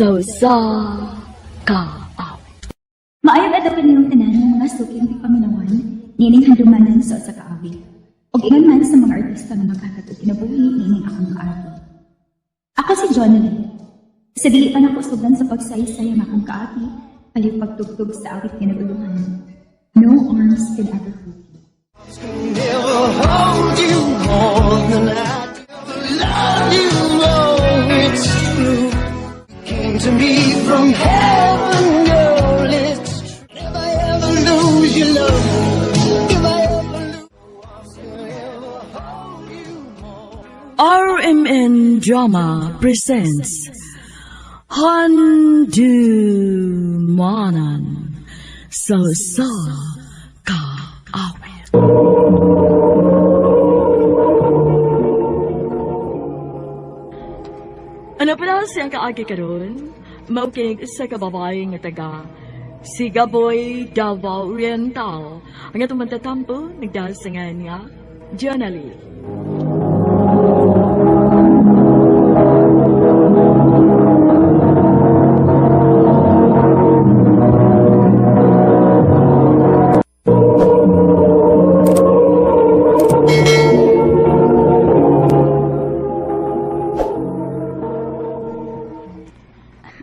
sa kaawit. Maayong adlaw kaniyong tanan ng mga suking di paminawan, nining handumanan sa usa ka awit. Og ingon man sa mga artista nga maghatag og kinabuhi nining akong kaagi. Ako si Jonathan. Sa dili pa nakusugan sa pagsaysay ang akong kaagi, paliw pagtugtog sa awit nga naguluhan. No arms can ever hold you. Never hold you more than I do. Love you, oh, it's true. Came to me from heaven, girl, it's true. If I ever lose your love, if I ever lose, I'll ever hold you more. RMN Drama presents Handumanan sa kaawit. Ano pala siyang kaagi karon? Maukinig sa kababae nga taga Sigaboy, Davao Oriental. Ang atong magtatampo, nagdasangan nga, Jonalie.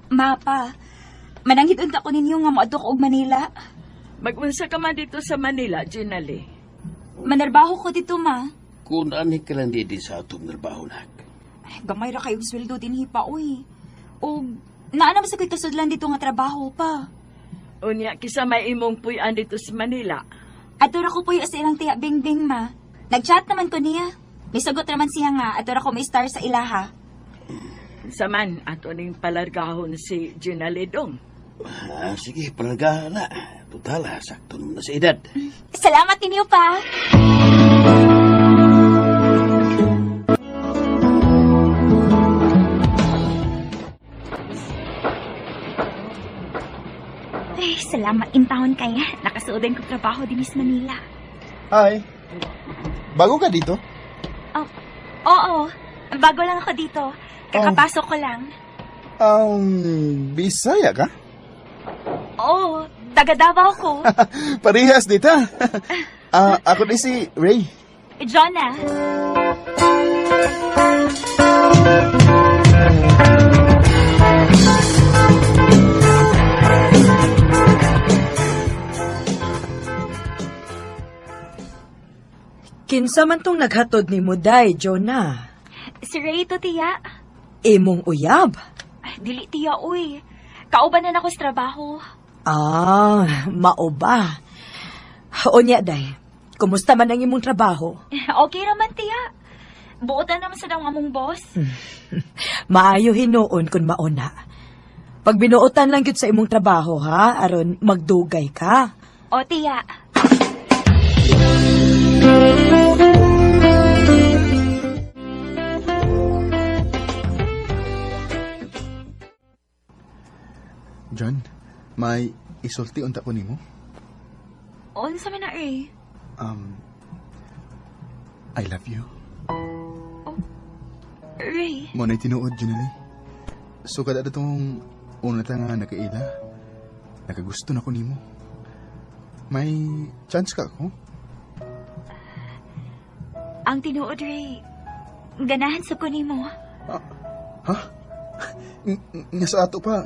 Mapa, mananghid unta ko ninyo nga moadto ko og Manila. Mag-unsa ka man dito sa Manila, Jonalie. Manarbaho ko dito, ma. Kung ani ka lang di sa atong narbaho nak. Ay, gamay ra kayong sweldo dinhi pa, uy. O, naana ba sa ko'y kasudlan dito nga trabaho pa? Unya, kisa may imong puyan dito sa Manila. Atura ko po yung sa ilang tiya Bingbing, ma. Nag-chat naman ko niya. May sagot naman siya nga, atura ko may star sa ilaha. Saman, ato ning palargahon si Jonalie dong. Sige, palagahan na. Total, sakto naman na sa edad. Salamat ninyo pa. Ay, salamat intahon kaya. Nakasuodan ko trabaho din sa Manila. Hi. Bago ka dito? Oh, oo. Bago lang ako dito. Kakapasok ko lang. Bisaya ka? Oo, taga Davao ko. Parehas dito. Ako din si Ray. Jonah. Kinsa man tong naghatod ni Muday, Jonah? Si Ray to, tiya. Imong uyab. Ay, dili, tiya, uy. Kauban na ako sa trabaho. Mao ba? Unya, day. Kumusta man ang imong trabaho? Okay raman, tiya. Buotan naman sa daw among boss. Maayo hinuon kung mauna. Pag binuotan lang gyud sa imong trabaho, ha? Aron magdugay ka. O, tiya. John, may isulti unta ko nimo. O, sa na, Ray? I love you. Ray? Mo na'y tinuod, Junali. So, kada itong una ta nga nakaila, nakagusto na ko nimo. May chance ka ako? Ang tinuod, Ray. Ganahan sa kunin mo. Ha? Nga sa ato pa,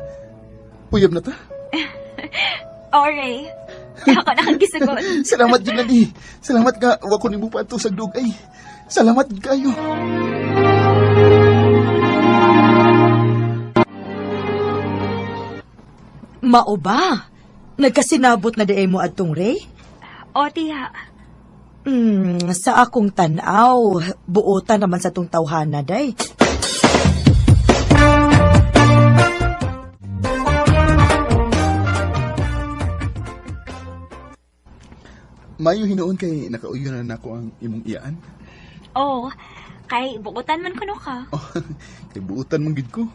puyab na ta? O, Ray. Ako na kang gisugot. Salamat, Junali. Salamat ka. Wako nimo pa ito sa dugay. Salamat kayo. Mao ba? Nagkasinabot na di mo adtong Ray? O, tiya. Sa akong tanaw, buotan naman sa tong tawhana, day. Mayo hinoon kay nakauyon na ako ang imong iyaan. O, kay bukutan man kuno ka. Oh, kay buutan mong gid ko.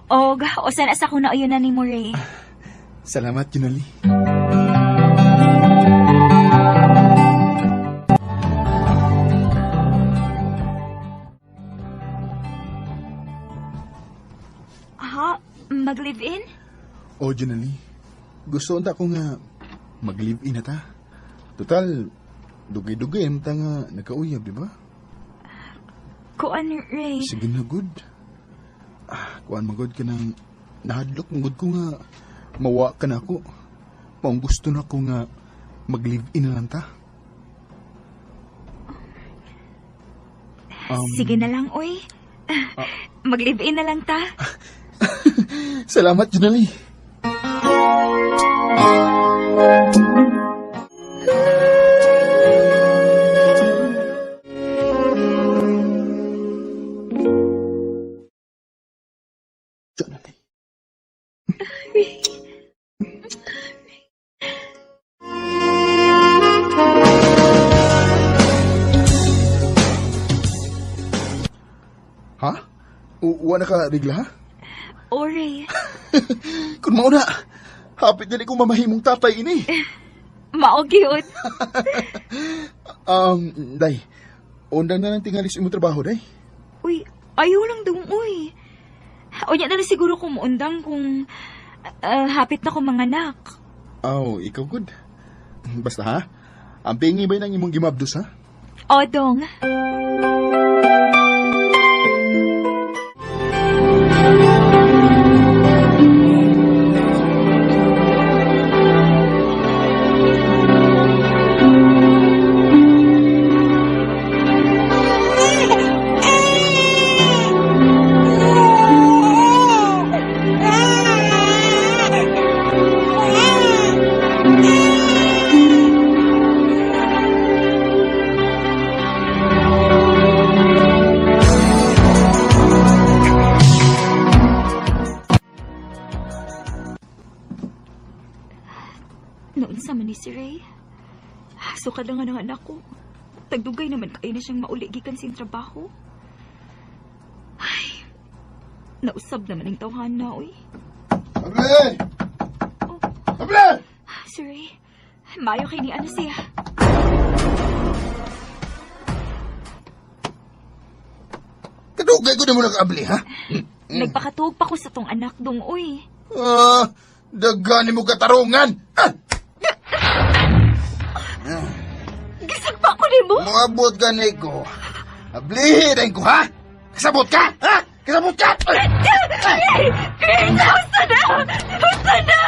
Og, o sana sa kuna uyunan ni mo, Ray. Salamat, Junali. Originally, gusto unta ko nga mag-live-in na ta. Total, dugay-dugay ang ta nga nagkauyab, di ba? Kuan, Ray. Sige na, good. Kuan magod ka nang nahadlok magod ko nga mawa ka na ako. Maong gusto na ko nga mag-live-in na lang ta. Sige na lang, uy. Mag-live-in na lang ta. Salamat, Junali. Junali. Ha? Wala ka rigla, ha? O, Ray. Kung mauna, hapit din ko mamahimong tatay ini. Maog yun. Day, undang na lang tingali sa imong trabaho, day. Uy, ayaw lang dong, uy. O niya na lang siguro kung maundang kung hapit na ko mga anak. Ikaw good. Basta ha, ang pingi ba ng imong gimabdos, ha? O, dong. Noon sa man ni si Ray. Sukad lang nga ng anak ko. Tagdugay naman kayo na siyang mauli gikan sa trabaho. Ay, nausab naman ang tawhan na, uy. Able! Oh, Able! si Ray, mayo kay ni ano siya. Kadugay ko na mo nag-able, ha? Nagpakatuog pa ko sa tong anak dong, uy. Dagani mo katarungan! Gisagpa ko ni mo. Mabot ka, Nico. Ablihin ko, ha? Kasabot ka, ha? Kasabot ka! Ray! Nausa na! Nausa na!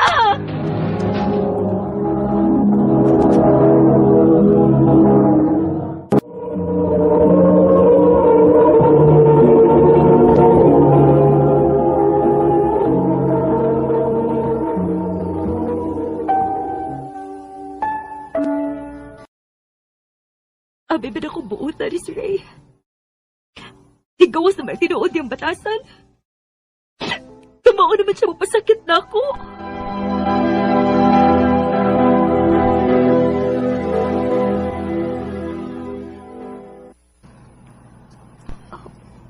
Abi ba na ko buutan ni si Ray? Igawas naman tinuod yung batasan. Tumao naman siya mapasakit na ako.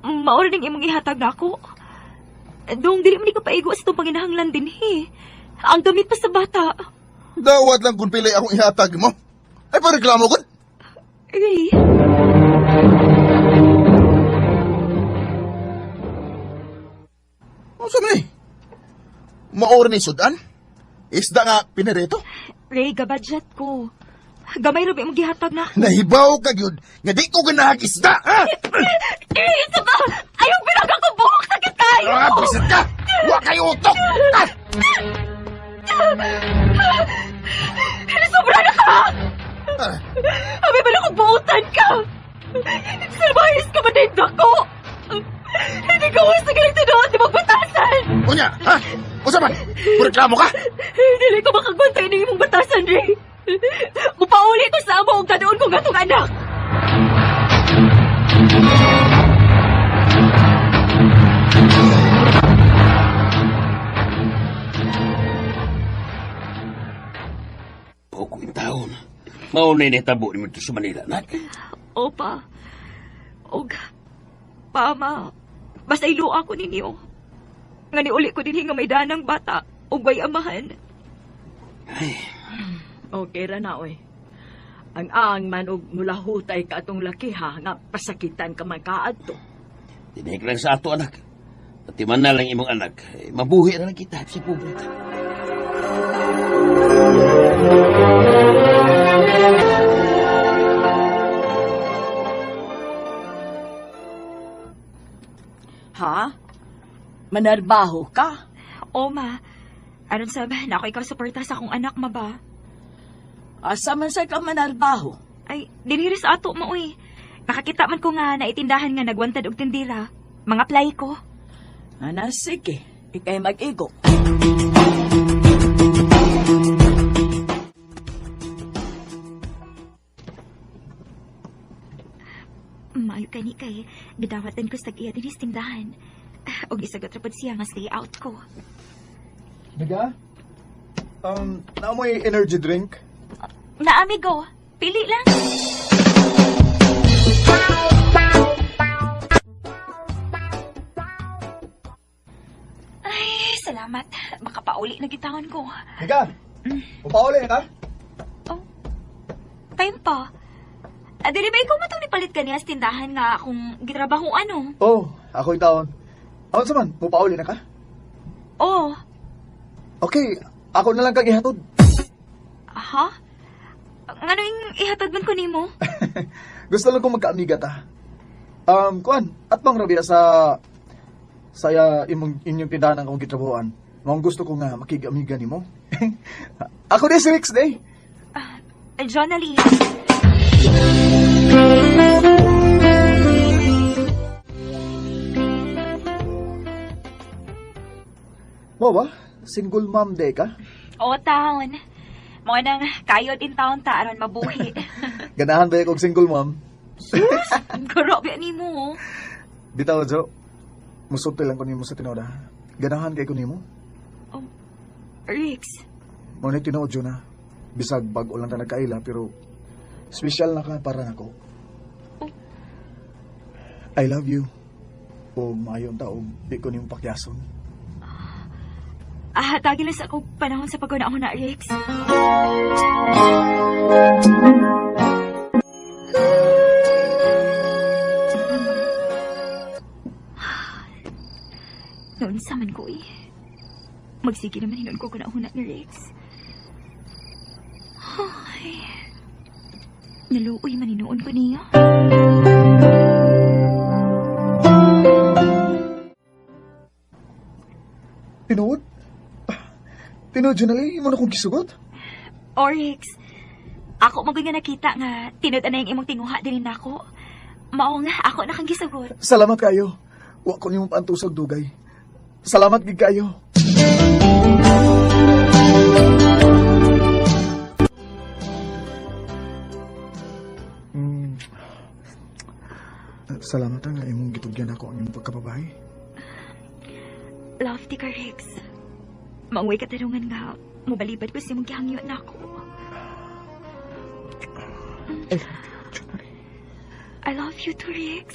Maura nang imong ihatag na ako. Dong, dili man ka paigo sa itong panginahanglan din, he. Ang gamit pa sa bata. Dawat lang kung pilay akong ihatag mo. Ay, pareklamo ko. Ray. Ano sa man Maura ni Sudan? Isda nga pinareto? Ray, gabadjat ko. Gamay rin imong gihatag na. Nahibaw ka yun. Nga di ko ganahag isda, ha? Isa ba? Ayaw pinaga ko buhok! Sakit tayo! Bisit ka! Huwag kayo utok! Sobra na ka! Abi ba na kong buutan ka? Salbayas ka ba na yung dako? Hindi ka wala sa galing tinood di magbatasan! Unya, ha? Usa man? Reklamo ka? Hindi ko makagwantay na yung batasan, Ray. Mupauli ko sa amo ang ganoon kong gatong anak. Pagkuin taon. Maunay na tabo ni mo ito sa Manila, nak. Opa. Og, Pama, basta ilo ako ninyo. Nga niuli ko din nga may danang bata o way amahan. Okay ra na, oy. Ang man og mulahutay ka atong laki ha, nga pasakitan ka man kaadto. Tinig lang sa ato, anak. Pati man na lang imong anak. Mabuhi na lang kita si pupunta. Ha? Manarbaho ka? O, ma. Aron sa na ako ikaw suporta sa akong anak, ma ba? Asa man sa ka manarbaho? Ay, diniris ato mo, uy. Nakakita man ko nga naitindahan nga nagwantad og tindira. Mga play ko. Ana, sige. Ikay mag-igo. Maayo ka ni kay, gidawatan ko sa iya dinis tindahan. Og isagot rapod siya nga stay out ko. Naga? Naamoy energy drink? Na, amigo. Pili lang. Ay, salamat. Makapauli na gitawan ko. Naga? Upauli na ka? Oh, time pa. Dili ba ikaw matong nipalit ka niya sa tindahan nga kung gitrabaho ano? Oh, ako yung taon. Ako saman, upauli na ka? Oh, Okay, ako na lang kang ihatod. ha? Ngano yung ihatod man ko nimo? Gusto lang kong magkaamiga ta. Kuan, at bang rabi sa inyong tindahan ang akong gitrabuhan. Mong gusto ko nga makigamiga nimo. Ako din si Rix day. Journalie. Mo ba? Single mom day ka? O, taon. Mo nang kayod in taon ta aron mabuhi. Ganahan ba kong single mom? Grabe nimo. Bitaw, Jo. Musulti lang ko nimo sa tinoda. Ganahan kay ko nimo. Rix, Mo ni tinuod Jo na. Bisag bag-o lang ta nagkaila pero special na ka para nako. I love you. O maayong taong di ko nimo pakyason. tagilas ako panahon sa pagkunahon na, Rix. Noon sa man ko magsige naman hinon ko kunahon na ni Rix. Ay, naluoy man hinuon ko niya. Tinuod? Tinuod, Junali, mo na kong kisugot? Rix, ako magoy nga nakita nga tinud na yung imong tinguha din nako. Mao nga ako na kang gisugot. Salamat kayo. Wa ko nimo paantusag dugay. Salamat gid kayo. Salamat nga imong gitugyan ako ang imong pagkababae. Love ti ka, Rix. Mangway katarungan nga, mubalibad ko siya mong gihangyo na ako. I love you too, Rix.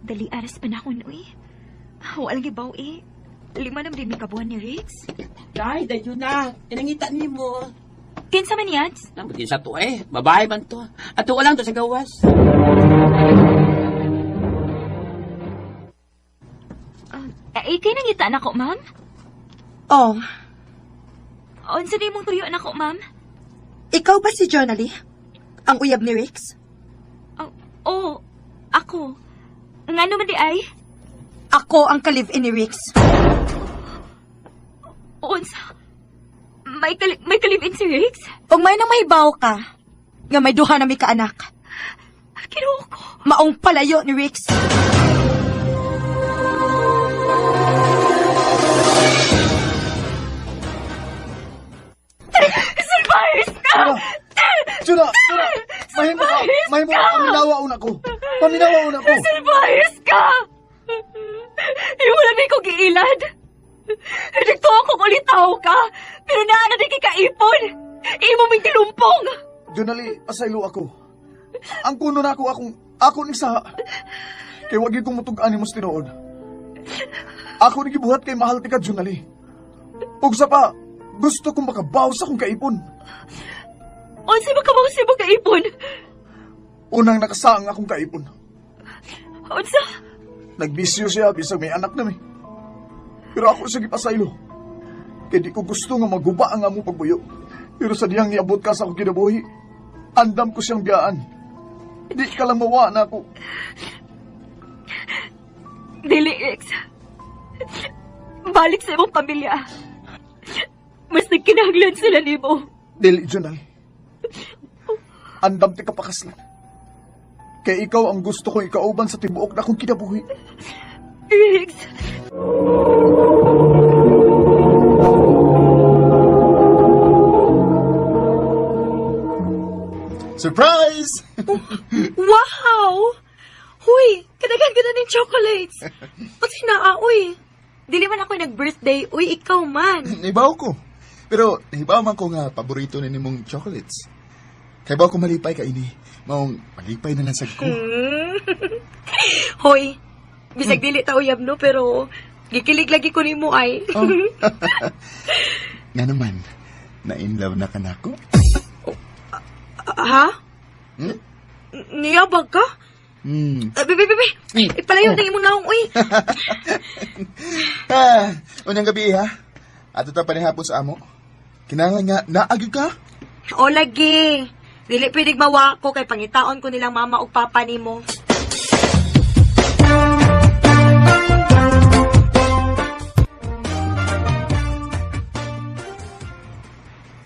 Dali aras pa na ako, uy. Walang ibaw eh. 5 na din may kabuhan ni Rix. Day, dayo na. Inangita ni mo. Kinsa man yan? Namutin sa to babae man to. Ato lang to sa gawas. Ikay nangita na ko, ma'am? Oh, Unsa di mong tuyo na ko, ma'am? ikaw ba si Jonalie? Ang uyab ni Rix? Oo, ako. Nga naman di ay? Ako ang ka-live-in ni Rix. Unsa? May kalibin si Rix? Kung may nang mahibaw ka, nga may duha na may kaanak, Kinuha ko. maong palayo ni Rix. Surprise ka! Juna! Mahimo ka! Mahimo ka! Paminawa una ko! Paminawa una ko! Surprise ka! Wala na ko giilad. Nagto ako kulitaw ka, pero naana na kikaipon. Imo may tilumpong. Junali, asaylo ako. Ang kuno na ako ni sa... Kay wagi kong mutugaan ni mos tinuod. Ako ni gibuhat kay mahal ti ka, Junali. Ug sa pa, gusto kong makabaw sa kong kaipon. Unsa ba ka mga sibog kaipon? Unang nakasaang akong kaipon. Unsa? Nagbisyo siya bisag may anak na mi. Pero ako sige pasaylo. Kaya di ko gusto nga maguba ang among pagbuyo. Pero sa diyang niabot ka sa akong kinabuhi, andam ko siyang biyaan. Di ka lang mawa na ako. Dili, X. Balik sa imong pamilya. Mas nagkinahanglan sila nimo. Dili, Jonal. Andam ti kapakaslan. Kaya ikaw ang gusto kong ikauban sa tibuok na akong kinabuhi. X. Surprise! Wow! Huy, kadagan ka na ng chocolates. Pati na, uy. Dili man ako nag-birthday, uy, ikaw man. Nahibaw ko. Pero nahibaw man ko nga paborito ni nimong chocolates. Kaya ba ako malipay ka ini? Maong malipay na lang sa ko. Hoy, bisag dili ta uyab no, pero gikilig lagi ko nimo ay. Oh. Nga naman, na-in-love na ka na ako? Ha? Hmm? Niyabag ka? Bibi, ipalayo na imong naong, uy. Unyang gabi ha? Ato ta panihapon sa amo. Kinahanglan nga, naagyo ka? O lagi. Dili pwedeng mawa ko kay pangitaon ko nilang mama o papa nimo.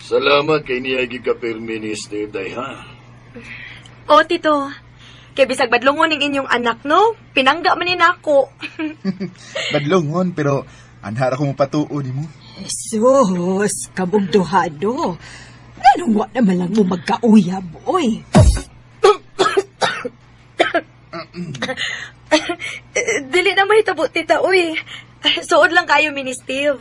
Salamat kay niagi ka perminister, day ha. O, tito. Kay bisag badlongon ning inyong anak, no? Pinangga man ni nako. Badlongon, pero anhara ko mapatuo ni mo. Sus, kabugduhado. Anong wa naman lang mo magkauyab, oy? Dili na mahitabo, tita, uy. Suod lang kayo, Mini Steve.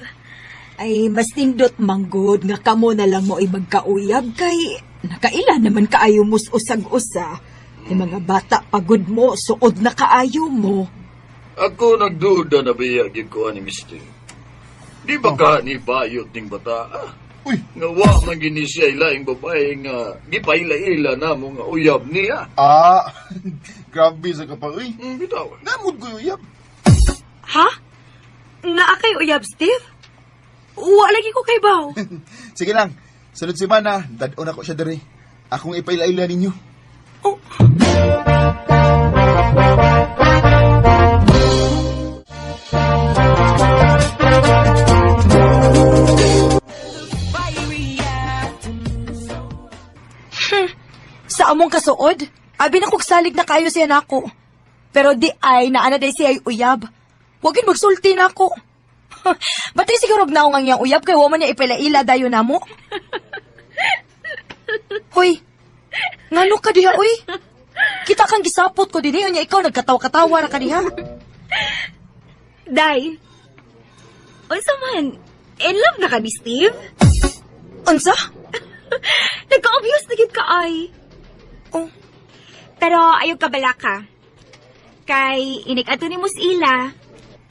Ay, mas nindot manggod nga kamo na lang mo ay magkauyab kay nakaila naman kaayo mo usag-usa. Yung mga bata pagod mo, suod na kaayo mo. Ako nagduda na biyagin ko ni Mr. Di ba ka ni bayot ning bata? Uy! Nga wa man gini siya ilaing babae nga gipaila-ila na mo nga uyab niya. Grabe sa kapal, uy. Bitaw. Namod ko uyab. Ha? Naa kay uyab, Steve? Wa lagi ko kay baw. Sige lang, sunod semana, dadon ako siya dere. Akong ipailaila ninyo. Oh. Sa among kasuod, abi na kog salig na kayo siya nako. Pero di ay naana day siya ay uyab. Wagin magsulti nako. Batay siguro na ang yang uyab kay wa man niya ipalaila dayo namo. Hoy. Ngano ka diha uy? Kita kang gisapot ko dinhi unya ikaw nagkatawa-katawa ra ka diha. Day. Unsa man? In love na ka ni Steve? Unsa? Nagka-obvious na gid ka ay. Oh. Pero ayaw ka bala ka. Kay inig-ato ni Musila,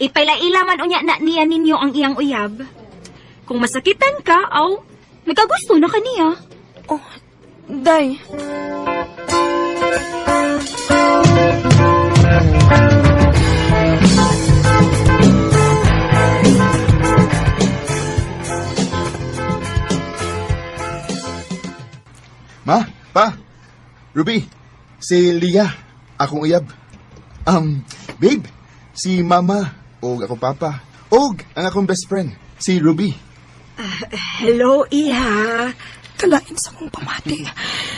ipaila-ila man unya na niya ninyo ang iyang uyab. Kung masakitan ka, nagkagusto na kaniya. Oh, day. Ma, pa, Ruby, si Leah, akong uyab. Babe, si Mama, o akong Papa, o ang akong best friend, si Ruby. Hello, Iha. Kalain sa mong pamati.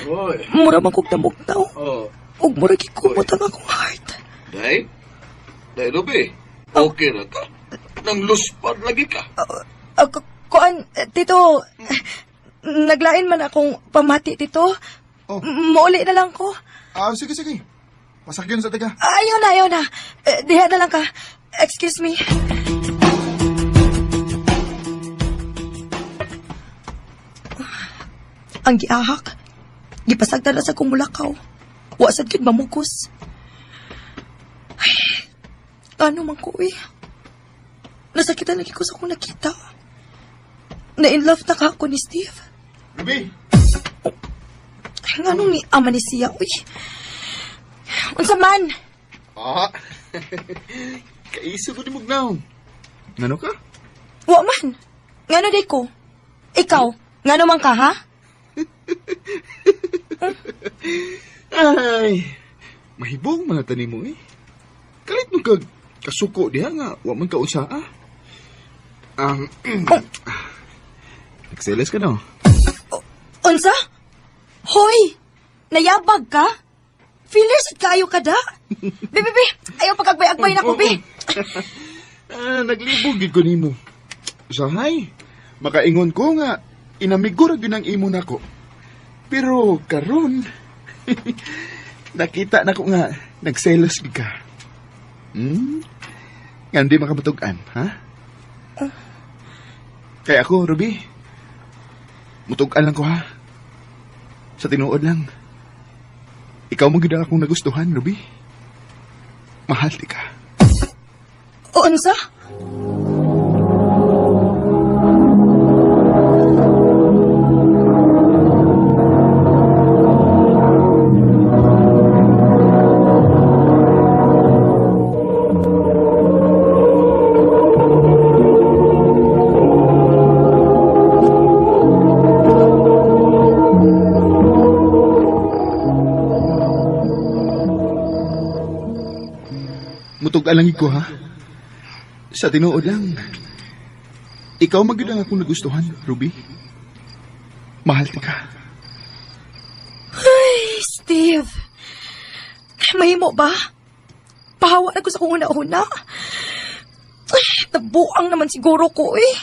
Oy. Mura man kog namugtaw. Oh. Ug mura gikumot ang akong heart. Day? Day, Ruby. Okay na ka? Nang luspad lagi ka. Kuan, Tito, naglain man akong pamati, Tito. Oh. Mauli na lang ko. Sige. Pasakyan sa taga. Ayaw na. Diha na lang ka. Excuse me. Ang giahak. Gipasagda na sa kong mulakaw. Wasad yun mamugos. Ay, ano man ko eh. Nasakitan lagi ko sa kong nakita. Na in love na ka ako ni Steve. Ruby! Nganong ni ama ni siya, uy. Unsa man? Ah, kaiso ko ni Mugnaw. Ngano ka? Wa man. Ngano day ko? Ikaw, ngano man ka, ha? Ay, mahibong mga tanim mo eh. Kalit mo kag kasuko diha nga, wa man ka usa ah. Nagseles ka no? Unsa? Hoy! Nayabag ka? Feelers at kayo ka da? Be, ayaw pagkagbay-agbay na ko, be. Naglibog gid ko nimo. Usahay, makaingon ko nga, inamigura yun ang imo nako. Pero karon, nakita na ko nga, nagselos gid ka. Nga hindi makabatugan, ha? Kaya ako, Ruby, mutugan lang ko, ha? Sa tinuod lang. Ikaw mo gid akong nagustuhan, Ruby. Mahal di ka. Unsa? Mutugan lang ko, ha? Sa tinuod lang. Ikaw magyud ang akong nagustuhan, Ruby. Mahal di ka. Ay, Steve. Mahimo ba? Pahawa na ko sa kung una-una. Ay, nabuang naman siguro ko, eh.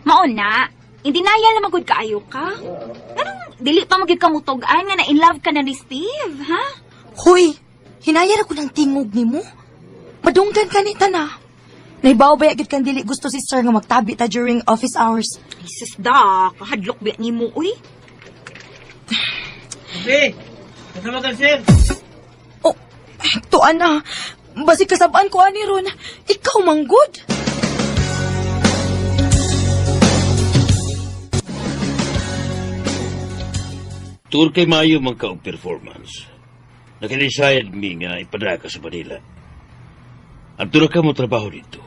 Mauna, hindi na yan na magud kaayo ka. Anong dili pa magig kamutugan nga na in love ka na ni Steve, ha? Hoy, hinayar ako ng tingog ni mo. Madunggan ka ni Tana. Naibaw ba yagid kang dili gusto si sir nga magtabi ta during office hours? Ay, sis da, kahadlok ba ni mo, uy? Hey, kasama ka, sir. Oh, tuan na. Basi kasabaan ko ani ron. Ikaw manggod. Tur kay maayo man ka og performance. Nakadesayad mi nga ipadra ka sa Manila. Ang tura ka mo trabaho dito.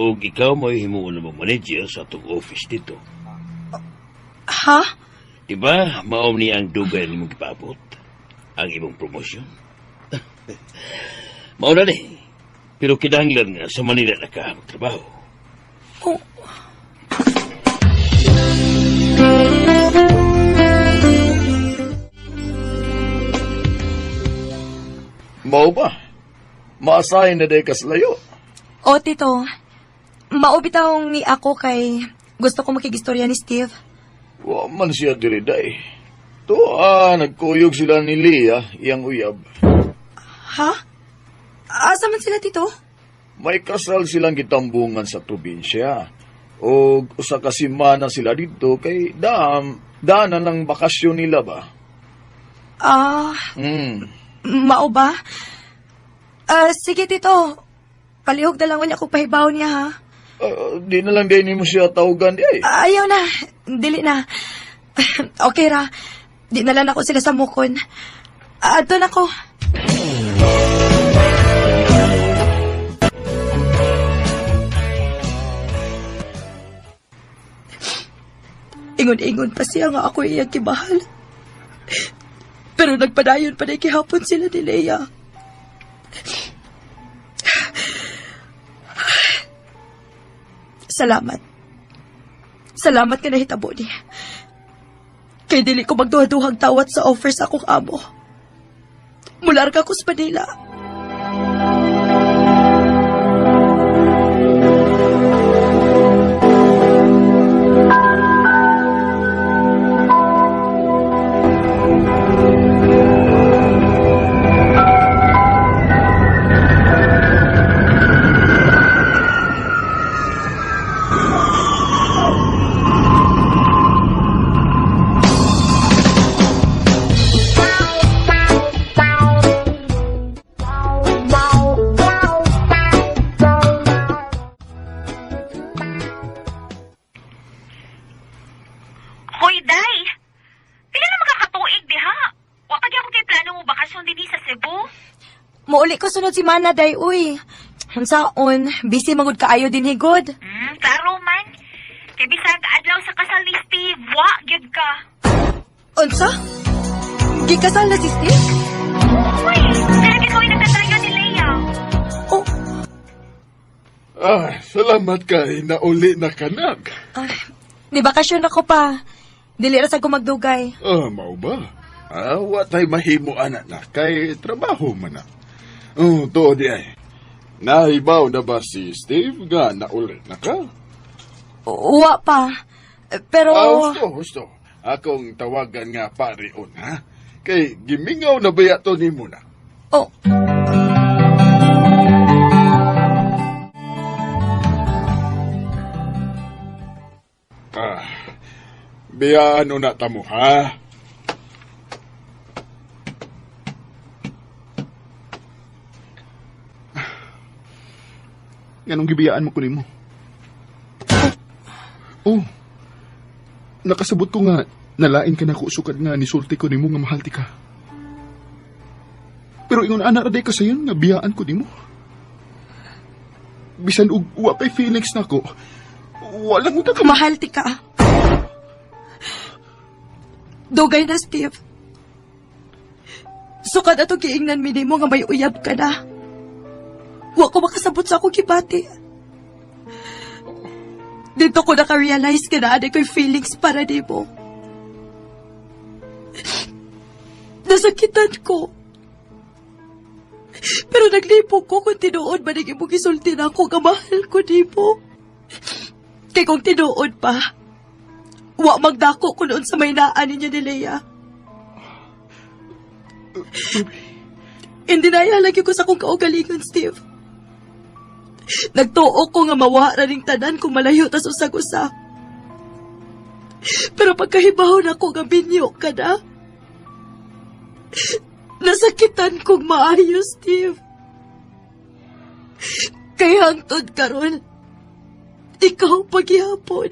O ikaw mo himuon na mo manager sa atong office dito. Ha? Diba, maom ni ang dugay ni mong ipaabot? Ang imong promosyon? Mauna ni. Pero kinahanglan nga sa Manila na ka magtrabaho. Oh. Mao ba? Maasahin na day kaslayo. O, tito. Maubitaw ni ako kay gusto ko makigistorya ni Steve. Wa man siya diri day. Nagkuyog sila ni Leah, iyang uyab. Ha? Asa man sila, tito? May kasal silang gitambungan sa probinsya. O usa ka simana sila dito kay daanan ng bakasyon nila ba? Mao ba? Sige, tito. Palihog na lang ulit ako pahibaw niya, ha? Di na lang din mo siya tawagan di ay. Ayaw na. Dili na. Okay ra. Di na lang ako sila sa mukon. Ato na ko. Ingon-ingon pa siya nga ako iyang kibahal. Pero nagpadayon pa na kihapon sila ni Leia. Salamat. Salamat ka na hitabo niya. Kay dili ko magduha-duhang tawat sa offer sa akong amo. Mular ka ko sa Manila. sunod si Mana, day, uy. Hansaon, busy magud kaayo din higod. Klaro man. Kay bisag adlaw sa kasal ni Steve, wa gyud ka. Unsa? Gikasal na si Steve? Uy, talaga ko nagdadayo ni Leia. Oh, Salamat kay nauli na kanag. di bakasyon ako pa. Dili ra sa ko magdugay. Mao ba? Wa tay mahimo ana na kay trabaho man na. Tuo di ay. Nahibaw na ba si Steve nga nauli na ka? Wa pa. Pero... Gusto. Akong tawagan nga parion, ha? Kay gimingaw na ba to ni mo na? Oh, Biyaan na tamo, ha? Ganong gibiyaan mo kunin mo? Oh, nakasabot ko nga, nalain ka na kusukad nga nisulti ko nimo nga mahal ti ka. Pero ingon ana raday ka sayon nga biyaan ko nimo. Bisan og wa pay feelings nako. Walang uta ka mahal ti ka. Dugay na, Steve. Sukad ato giingnan mi nimo nga may uyab ka na. Wa ko makasabot sa akong gibati. Dito ko naka-realize ka na aday ko'y feelings para di mo. Nasakitan ko. Pero naglipog ko kung tinuod ba naging mong isulti na ako nga mahal ko di mo. Kaya kung tinuod pa, wa magdako ko noon sa may naan ninyo ni Leia. Hindi na ihalagi ko sa kong kaugalingon, Steve. Nagtuo ko nga mawara ning tanan kung malayo tas usag-usa. Pero pagkahibahon ako nga binyo ka na, nasakitan kong maayo, Steve. Kaya hangtod karon, ikaw paghihapon.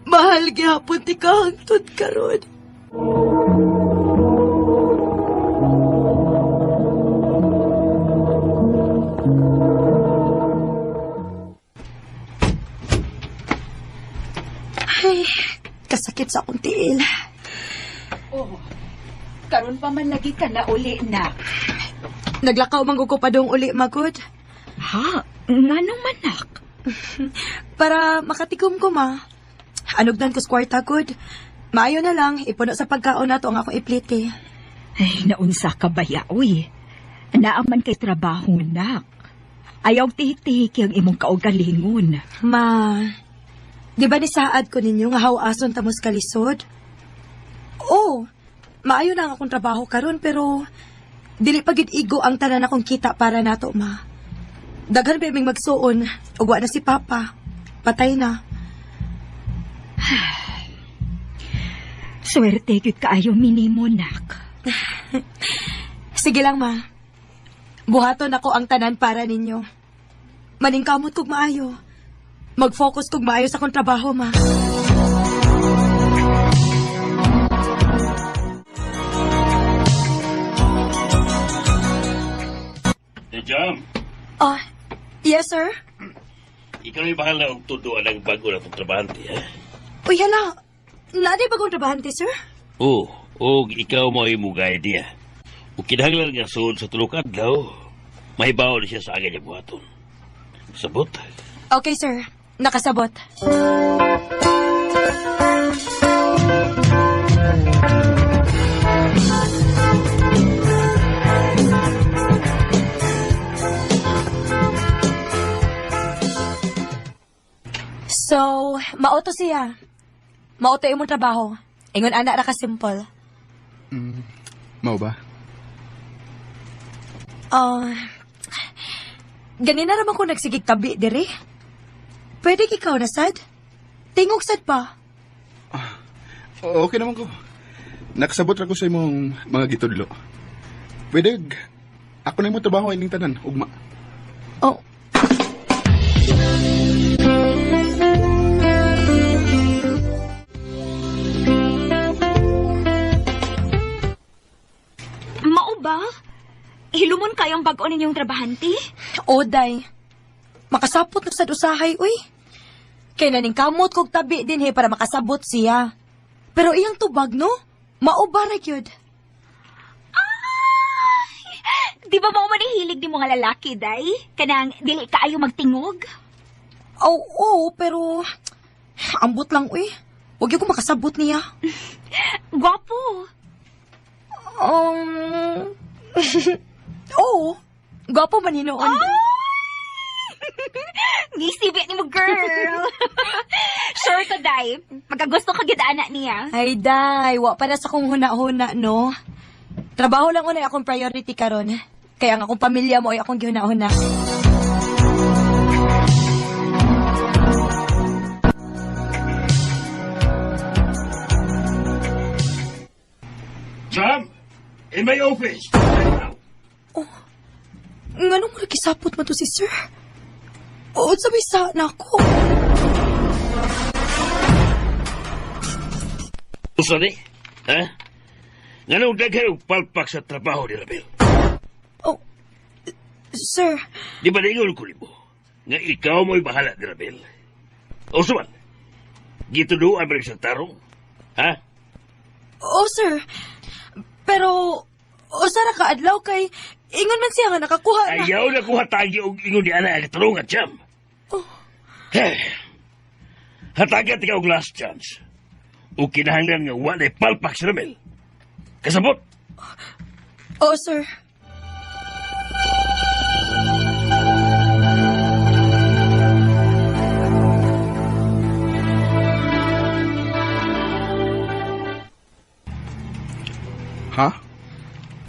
Mahal gihapon ti ka hangtod karon. Ay, kasakit sa akong tiil. Oh, karon pa man lagi ka na uli na. Naglakaw mangguko pa dong uli, magod. Ha? Nganong manak? Para makatikom ko, ma. Anugdan ko sa kwarta, good. Maayo na lang, ipuno sa pagkaon na to ang akong iplite. Ay, naunsa ka baya, uy. Naaman kay trabaho, nak. Ayaw tihik-tihik ang imong kaugalingon. Ma, di ba ni saad ko ninyo nga hawason tamos kalisod? Oo, maayo na ang akong trabaho karon pero dili pagid igo ang tanan akong kita para nato, ma. Daghan pa ming magsuon, ugwa na si Papa. Patay na. Swerte gyud kaayo minimo, nak. Sige lang, ma. Buhaton ako ang tanan para ninyo. Maningkamot kog maayo. Mag-focus kog maayo sa akong trabaho, ma. Jam, Yes, sir? ikaw ay bahala og tuduan ang bago na itong trabahante, ha? Uy, hala. Naday bagong trabahante, sir? Oo, og ikaw mo ay mugay niya. Ug kinahanglan nga suod sa tulok adlaw, mahibaw na siya sa agad niya buhaton. Sabot? Okay, sir. Nakasabot. So, mauto siya. Mauto imong trabaho. Ingon anak ra ka simple. Mao ba? Ganina naman ko nagsigig tabi, dire. Pwede ikaw na, sad? Tingog sad pa. Okay naman ko. Nakasabot ra ko sa imong mga gitudlo. Pwede, ako na imong trabaho ining tanan, ugma. Oh. Hilumon kayong bag-o ninyong trabahante? O, day. Makasapot na sa usahay, uy. Kaya naning kamot kog tabi din he para makasabot siya. Pero iyang tubag, no? Maubara yun. Di ba mo manihilig di mga lalaki, day? Kanang dili kaayo magtingog? Oo, pero... Ambot lang, uy. Huwag yung makasabot niya. Gwapo. Oo. Gwapo man hinoon. Gisibit ni mo, girl. Sure to, day. Magkagusto ka gidana niya. Ay, day. Wa para sa kong huna-huna, no? Trabaho lang unay akong priority karon. Kaya ang akong pamilya mo ay akong gihuna-huna. Jam, in my office. Nga nung nakisapot mo to si sir? Oo, sabi sana ako. Gusto ni? Ha? Nga nung daghan og palpak sa trabaho ni Rabel. Oh, sir. Di ba naingon ko mo? Nga ikaw mo'y bahala ni Rabel. O suman, gituduan ba sa tarong? Ha? Oo, sir. Pero, usara ka adlaw kay ingon man siya nga nakakuha na. Ayaw na kuha tagi og ingon ni ana ang tarungan, Jam. Hatagat ikaw og last chance. O kinahanglan nga walay palpak si Rabel. Kasabot? Oo, sir. Ha?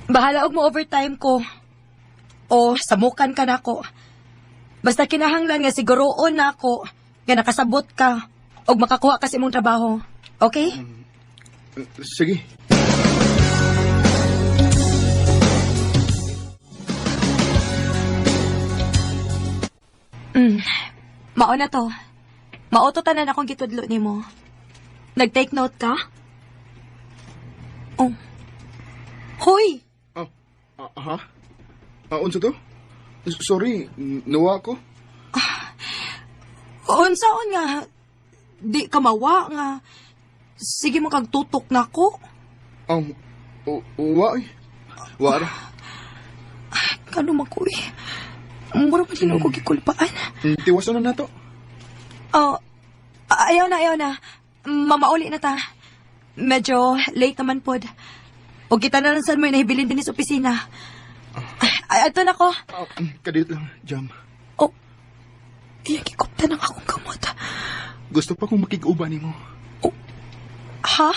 Bahala og mo overtime ko. O samukan ka nako. Basta kinahanglan nga siguroon na ako nga nakasabot ka og makakuha ka sa imong trabaho. Okay? Sige. Mao na to. Mauto tanan akong gitudlo nimo. Nag-take note ka? Oh. Hoy! Ha? Unsa to? Sorry, nawa ko. Unsaon nga? Di ka mawa nga. Sige mo kag tutok na ko. Wa eh. Wa ra. Kano man ko eh. Mura pa din ako gikulpaan. Tiwasan na nato. Oh, ayaw na. Mamauli na ta. Medyo late naman pod. O kita na lang saan mo nahibilin din sa opisina. Ay, ato na ko. Kadit lang, Jam. Oh, iyagikopta ng akong kamot. Gusto pa kong makig-uba ni mo. Oh, ha?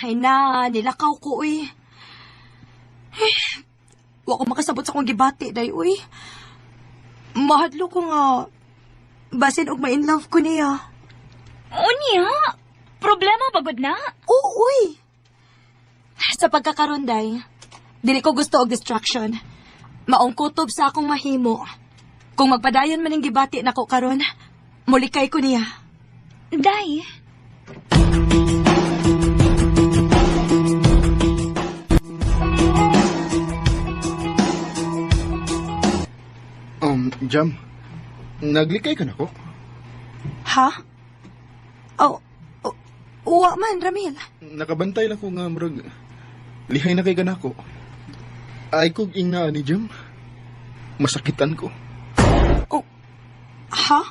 Ay na, nilakaw ko, uy. Wa ko makasabot sa kong gibati, day, uy. Mahadlo ko nga. Basin og ma-in love ko niya. Unya? Problema bagod na? Oo, uy. Sa pagkakaroon, day, dili ko gusto og distraction. Maong kutob sa akong mahimo. Kung magpadayon man ang gibati na ko karon, mulikay ko niya. Day? Jam, naglikay ka na ko? Ha? Oh, uwa man, Ramil. Nakabantay lang ko nga, murag, lihay na kay ka na ko. Ay kong ina ni Jam. Masakitan ko. Oh, ha?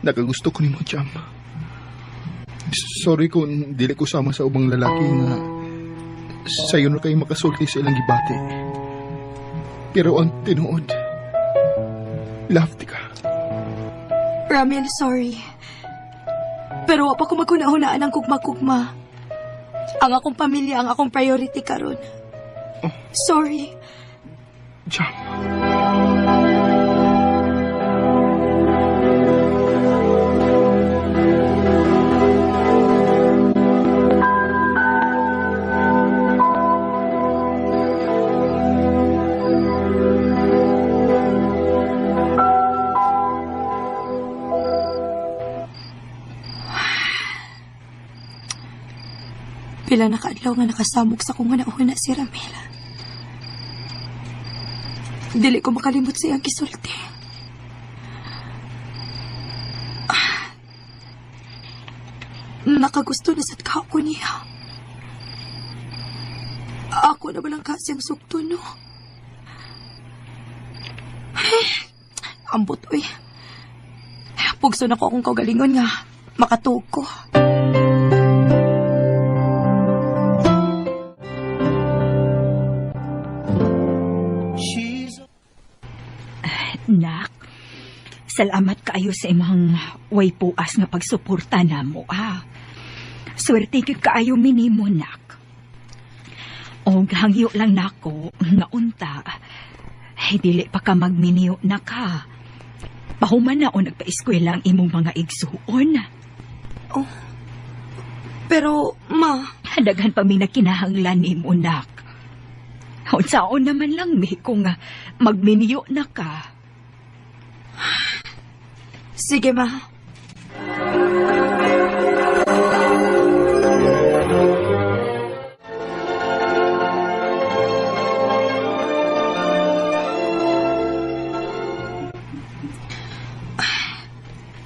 Nakagusto ko ni mo, Jam. Sorry kung dili ko sama sa ubang lalaki nga sayo na kayo makasulti sa ilang gibati. Pero ang tinuod, love ka. Ramil, sorry. Pero wa pa ko magkunahunaan ang kugma-kugma. Ang akong pamilya, ang akong priority karon. Oh. Sorry. Jam. Pila na kaadlaw nga nakasamok sa kong una si Ramel. Dili ko makalimot sa iyang kisulti. Nakagusto na sad ka ako niya. Ako na balang kasiyang sukto, no? Ambot, uy. Pugso na ko akong kaugalingon nga. Makatuog ko. Nak, salamat kaayo sa imong way puas nga pagsuporta namo, ah. Swerte gyud kaayo minimo, nak. O hangyo lang nako nga unta, dili pa ka magminiyo na ka. Pahuman na o nagpa-eskwela ang imong mga igsuon. Oh, pero, ma... Daghan pa may nakinahanglan nimo, nak. Unsaon naman lang mi kung magminiyo na ka. Sige, ma.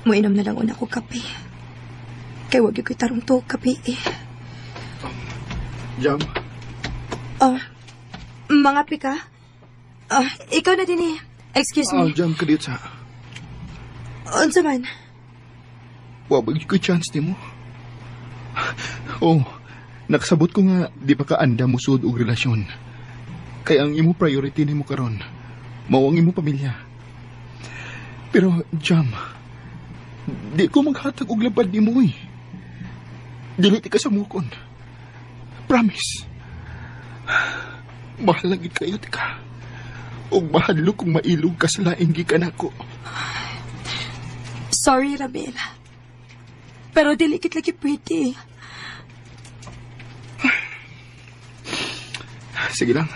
Muinom na lang una ko kape. Kay wag yung tarong to kape eh. Jam, Mga pika? Ikaw na din eh. Excuse me. Jam ka dito sa... Unsa man? Wabag ko chance ni mo. Oh, nakasabot ko nga di pa ka anda mo sud og relasyon. Kaya ang imo priority nimo karon, mao ang imo pamilya. Pero Jam, di ko maghatag og labad nimo eh. Dili ti ka samukon. Promise. Mahal lagi kayo ti ka. Og mahadlo kung mailog ka sa laing gikan ako. Sorry, Ramela. Pero delikit lagi pwede. Sige lang.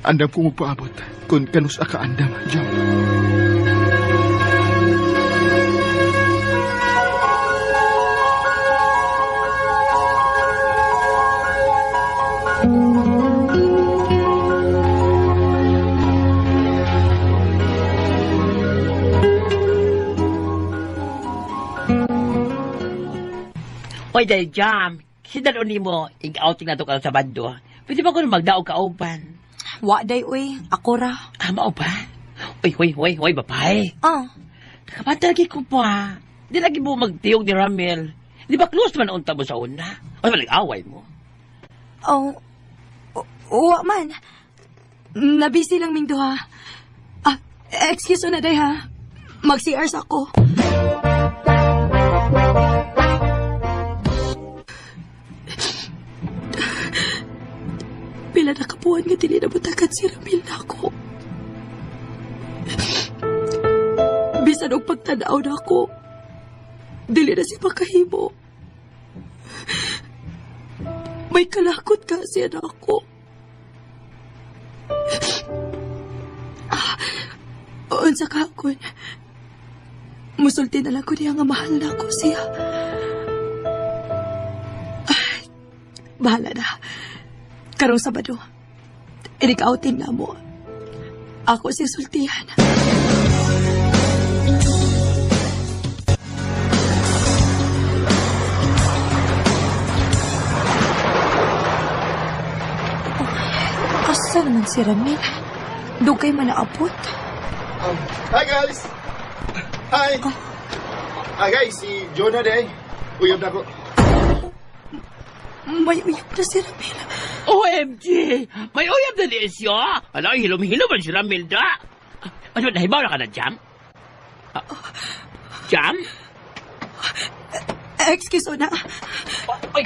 Andam ko magpaabot kung kanus ka andam, Jam. Oy, dahil Jam, sinalo ni mo, ig-outing na to ka sa bando. Pwede ba ko na magdaog kauban? Wa day, uy. Ako ra. Mao ba? Uy, bapay. Nakapanta lagi ko pa. Di lagi mo magtiyog ni Ramel. Di ba close man unta mo sa una? O ba nag-away mo? Wa man. Nabisi lang ming duha. Excuse na day ha. Mag-CRs ako. Pila na kapuan nga dili na butakan si Ramil na ako. Bisan og pagtanaw na ako, dili na siya makahimo. May kalakot kasi na ako. Unsa ka akon, musulti na lang ko niya nga mahal na ako siya. Bahala na. Karong Sabado, inig-outing na mo. Ako si sultihan. Asa naman si Ramil? Dugay man naabot. Hi guys! Hi! Hi guys, si Jonah day. Uyab na ako. May uyab na si Ramil. OMG! May uyab na di siya! Ala, hilom-hilom man si Ramel da! Ano, nahibaw na ka na, Jam? Jam? Excuse na. Oy!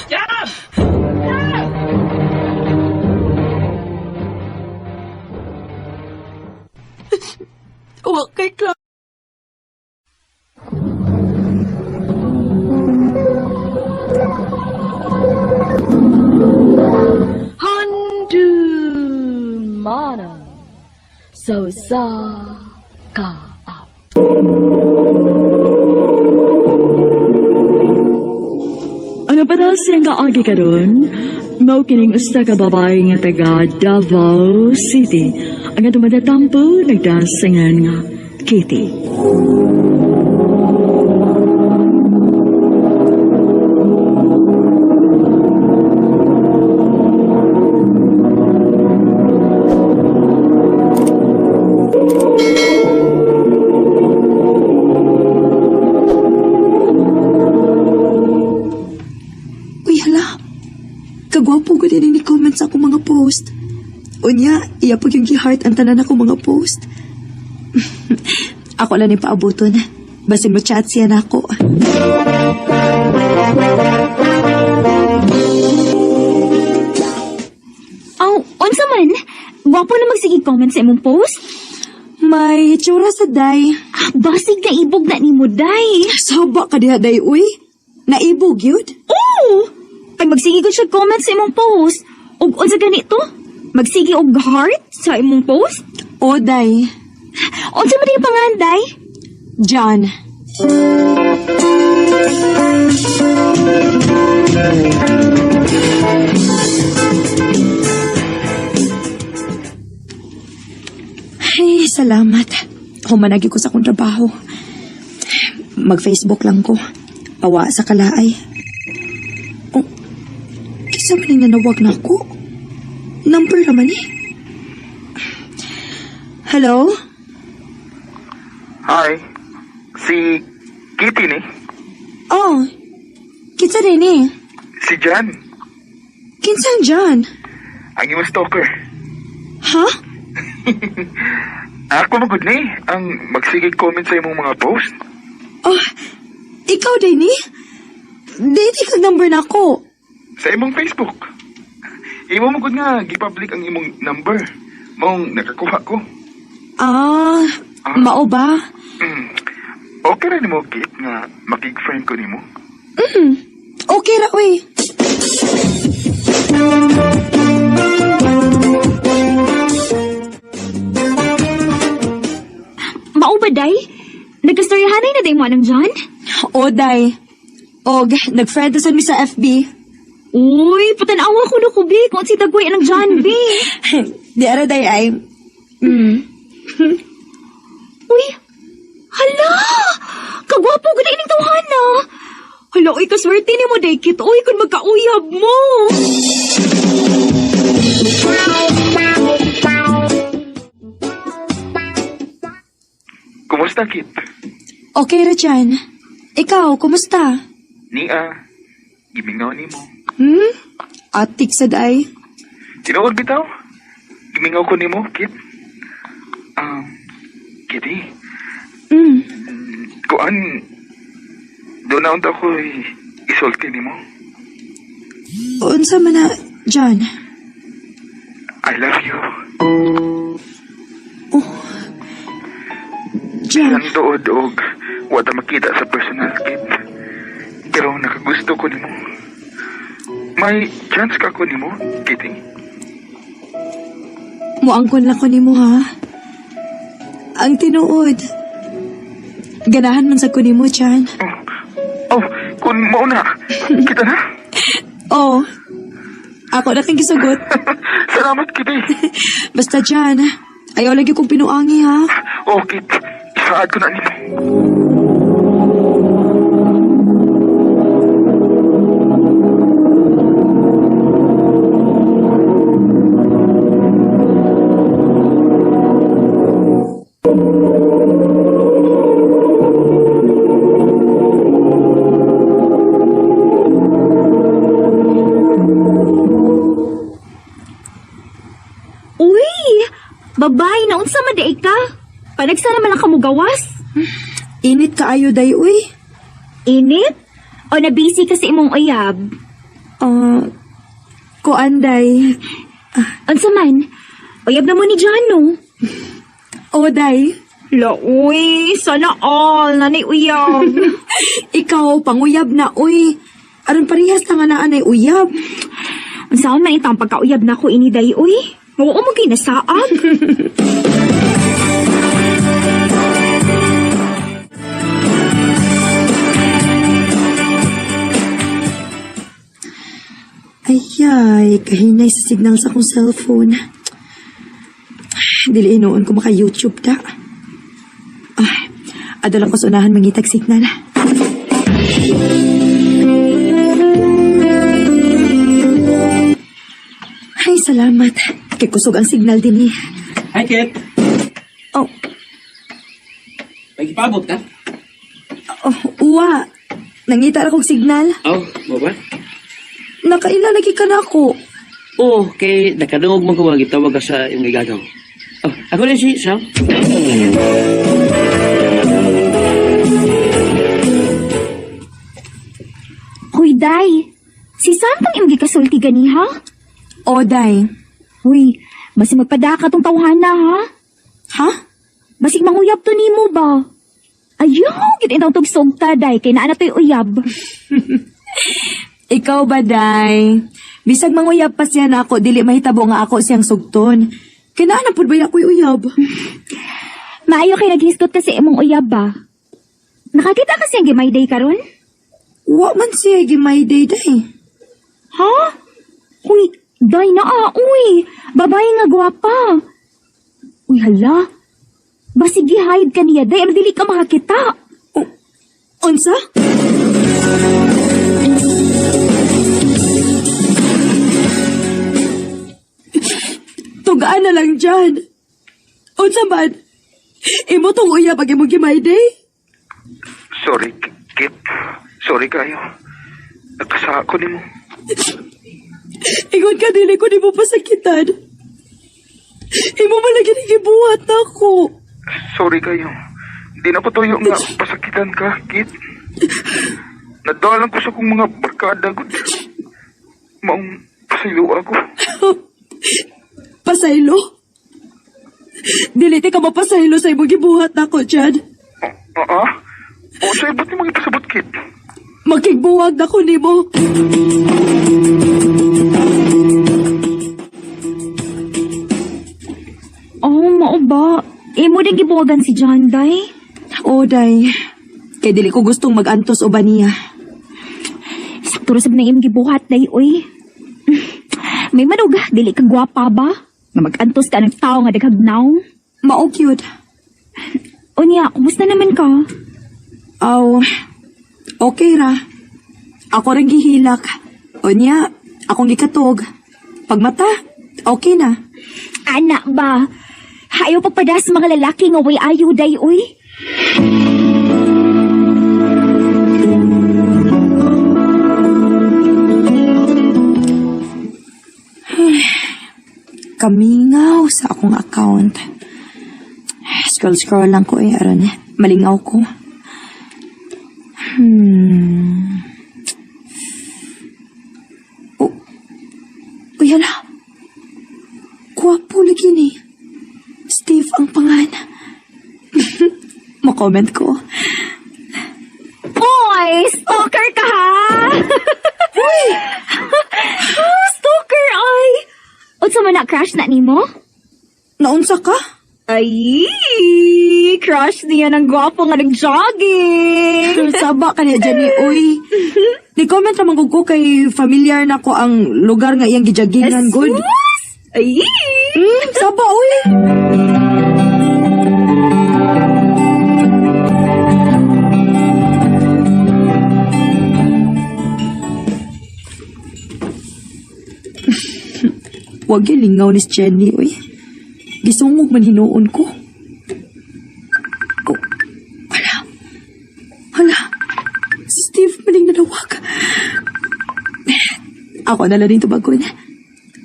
Jam! Huwag kay Clark. Mana so sa ka up. Ano Nga para siyang kaagi karon, mao kining usta ka babae nga taga Davao City. Ang atong madatampo nagdasangan nga Kitty. Uy, hala. Kagwapo ko din ni comment sa akong mga post. Unya, iya pag yung gi-heart ang tanan akong mga post. Ako lang ni paabuton. Basin mo chat siya na ako. Aw, unsa man? Wapo na magsige comment sa imong post? May tsura sa day. Basig na ibog na ni mo, day. Saba ka diha day, uy. Naibog yun? Oo! Ay magsige ko siya comment sa imong post. Ug unsa ganito? Magsige og heart sa imong post? O, day. Unsa man yung pangalan, day? John. Ay, salamat. Humanagi ko sa akong trabaho. Mag-Facebook lang ko. Awa sa kalaay. Oh, kisa man yung nanawag na ako. Number naman eh. Hello? Hi. Si Kitty ni? Oh, kinsa rin eh. Si Jan. Kinsang John? Ang iyong stalker. Ha? Ako magod ni. Ang magsigig comment sa imong mga post. Oh, ikaw din eh? Dito kang number na ako. Sa imong Facebook. Imo magod nga, gipublic ang imong number. Maong nakakuha ko. Ah, mao ba? Okay ra nimo, Kit, nga makig-friend ko nimo. Okay ra, uy. Mao ba, day? Nagkastoryahanay na day mo anong John? O, day. Og, nag-friend sa mi sa FB. Uy, patanawa ko na kubi kung si Tagoy anong John, B. Di ara, day, ay. Uy, hala! Kagwapo gud ining tawhana. Hala, uy, kaswerte ni mo, day, Kit. Uy, kung magkauyab mo. Kumusta, Kit? Okay ra dyan. Ikaw, kumusta? Nia, gimingaw nimo. Atik sa day. Tinuod bitaw? Gimingaw ko nimo, Kit. Kitty, kuan, doon na unta ko isulti nimo. Unsa man na, John? I love you. John, Ang tuod og wata makita sa personal, Kit. Pero nakagusto ko nimo. May chance ka ko nimo, Kitty. muangkon lang ko nimo ha. Ang tinuod. Ganahan man sa kunimo, John. Oh, kung mauna, kita na. Oh, ako na kang gisugot. Salamat, Kitty. Basta, John, ayaw lagi kong pinuangi ha. Oh, Kit, isaad ko na nimo. Babay, naon sa maday ka? Panagsa naman ang kamugawas. Init ka ayo, day, uy. Init? O nabisi ka sa imong uyab? Kuan, day. Unsa man? Uyab na mo ni John, no? O, day. Uy, sana all, nanay uyab. Ikaw, panguyab na, uy. Aron parehas na nga na anay uyab. Ang saan man itang pagkauyab na ko ini, day, uy. Oo mo ginasaag. Ay, kahinay sa signal sa akong cellphone. Dili inoon ko maka-YouTube ta. Ay, adala ko sa unahan mangitag signal. Ay, salamat. Kay kusog ang signal din eh. Hi, Kit. Oh, May ipabot ka? oh, uwa. Nangita ra kong signal. Oh, mo ba? Nakaila lagi ka na ako. Oo, kay nakadungog mo ko magitawag ka sa iyong igagaw. Oh, ako rin si Sam. Huy, day. Si Sam pang imgi kasulti gani, ha? O, day. Huy, basi magpadaka tong tawhana, ha? Ha? Basig manguyab to nimo ba? Ayaw, git itong tugsugta, day. Kay naana to'y uyab. Ikaw ba, day? Bisag manguyab pa siya na ako, dili mahitabo nga ako siyang sugton. Kinaan po ba ako'y uyab? Maayo kay naghistot kasi imong uyab ba? Nakakita ka siyang gimay day karon? Wa man siya gimay day, day. Ha? Uy, day na uy. Babae nga gwapa. Uy, hala. Basig gihide ka niya, day. Ano dili ka makakita? Unsa? Tugaan na lang dyan. Unsa man? Imo tong uyab pag imo gimay day? Sorry, Kit. Sorry kayo. Nagkasa ako nimo. Ingon ka dili ko di mo pasakitan. Imo man lagi nagibuhat ako. Sorry kayo. Di na ko tuyo nga pasakitan ka, Kit. Nadalan ko sa kong mga barkada ko. Maong pasaylo ako. Pasaylo? Dili ti ka mapasaylo sa imong gibuhat ako, Chad. O, sa ibot ni mga ipasabot, Kit. Makigbuwag na ko nimo. Oh, mao ba? Imo din gibuwagan si John, day? O, day. Kay dili ko gustong mag-antos o ba niya. Sakto sa na imong gibuhat, day, uy. May manuga, dili ka gwapa ba? Nga mag-antos ka ng tao nga daghagnaw? Mao cute. O niya, kumusta naman ka? Aw, okay ra. Ako rin gihilak. O niya, akong gikatog. Pagmata, okay na. Anak ba? Ayaw pagpadas mga lalaki nga way ayo, day, uy. Kamingaw sa akong account. Scroll lang ko aron malingaw ko. Uy, hala. Gwapo lagi ni. Steve ang pangalan. Makomment ko. Boy, stalker ka ha? Uy! Stalker ay! Unsa man na crush na nimo? Naunsa ka? Ay, crush niya ng gwapo nga nag-jogging. Saba ka niya dyan uy. Di comment naman ko kay familiar na ko ang lugar nga iyang gijagingan, good. Ay! Saba, uy. Huwag yung lingaw ni Jenny, uy. Gisungog man hinuon ko. Oh, hala. Si Steve maling nanawag. Ako na lang din tubagon.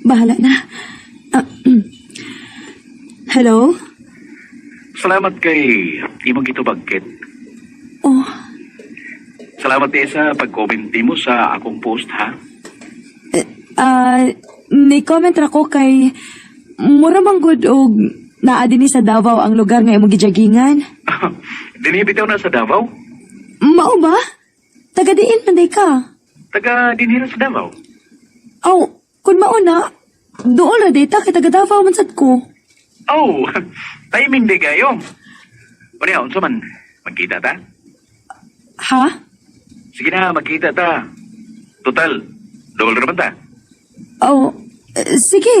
Bahala na. Hello? Salamat kay imong gitubag, Kit. Oh, Salamat din sa pag-comment mo sa akong post, ha? ni-comment ra ko kay mura man gud og naa dinhi sa Davao ang lugar nga imong gijagingan. Dinibitaw na sa Davao? Mao ba? Taga diin man day ka. Taga dinhira sa Davao? Aw, kun mao na, doon ra day ta kay taga Davao man sad ko. Oh, timing di kayo. O niya, unsa man, magkita ta? Ha? Sige na, magkita ta. Total, double naman ta. Oh, sige.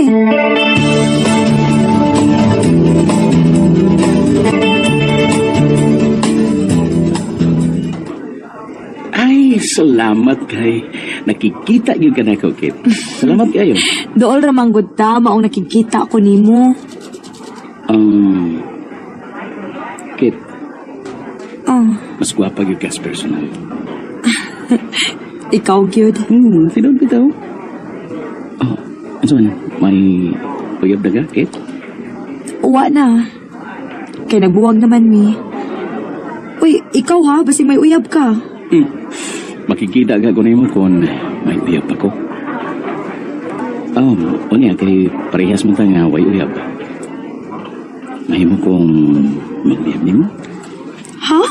Ay, salamat kay nakikita yun ka na ko, Kit. Salamat kayo. Dool ramanggod ta, maong nakikita ko nimo. Kit, Oh, mas gwapa yun ka sa personal. ikaw, gyud. Sinod bitaw. Oh, ano man, may uyab na ka, Kit? Uwa na. Kaya nagbuwag naman mi. Uy, ikaw ha, basi may uyab ka. Makikita ka ko nimo kung may uyab ako. Unya, kay parehas mo nga way uyab. Mahimo kong mag-uyab nimo? Ha?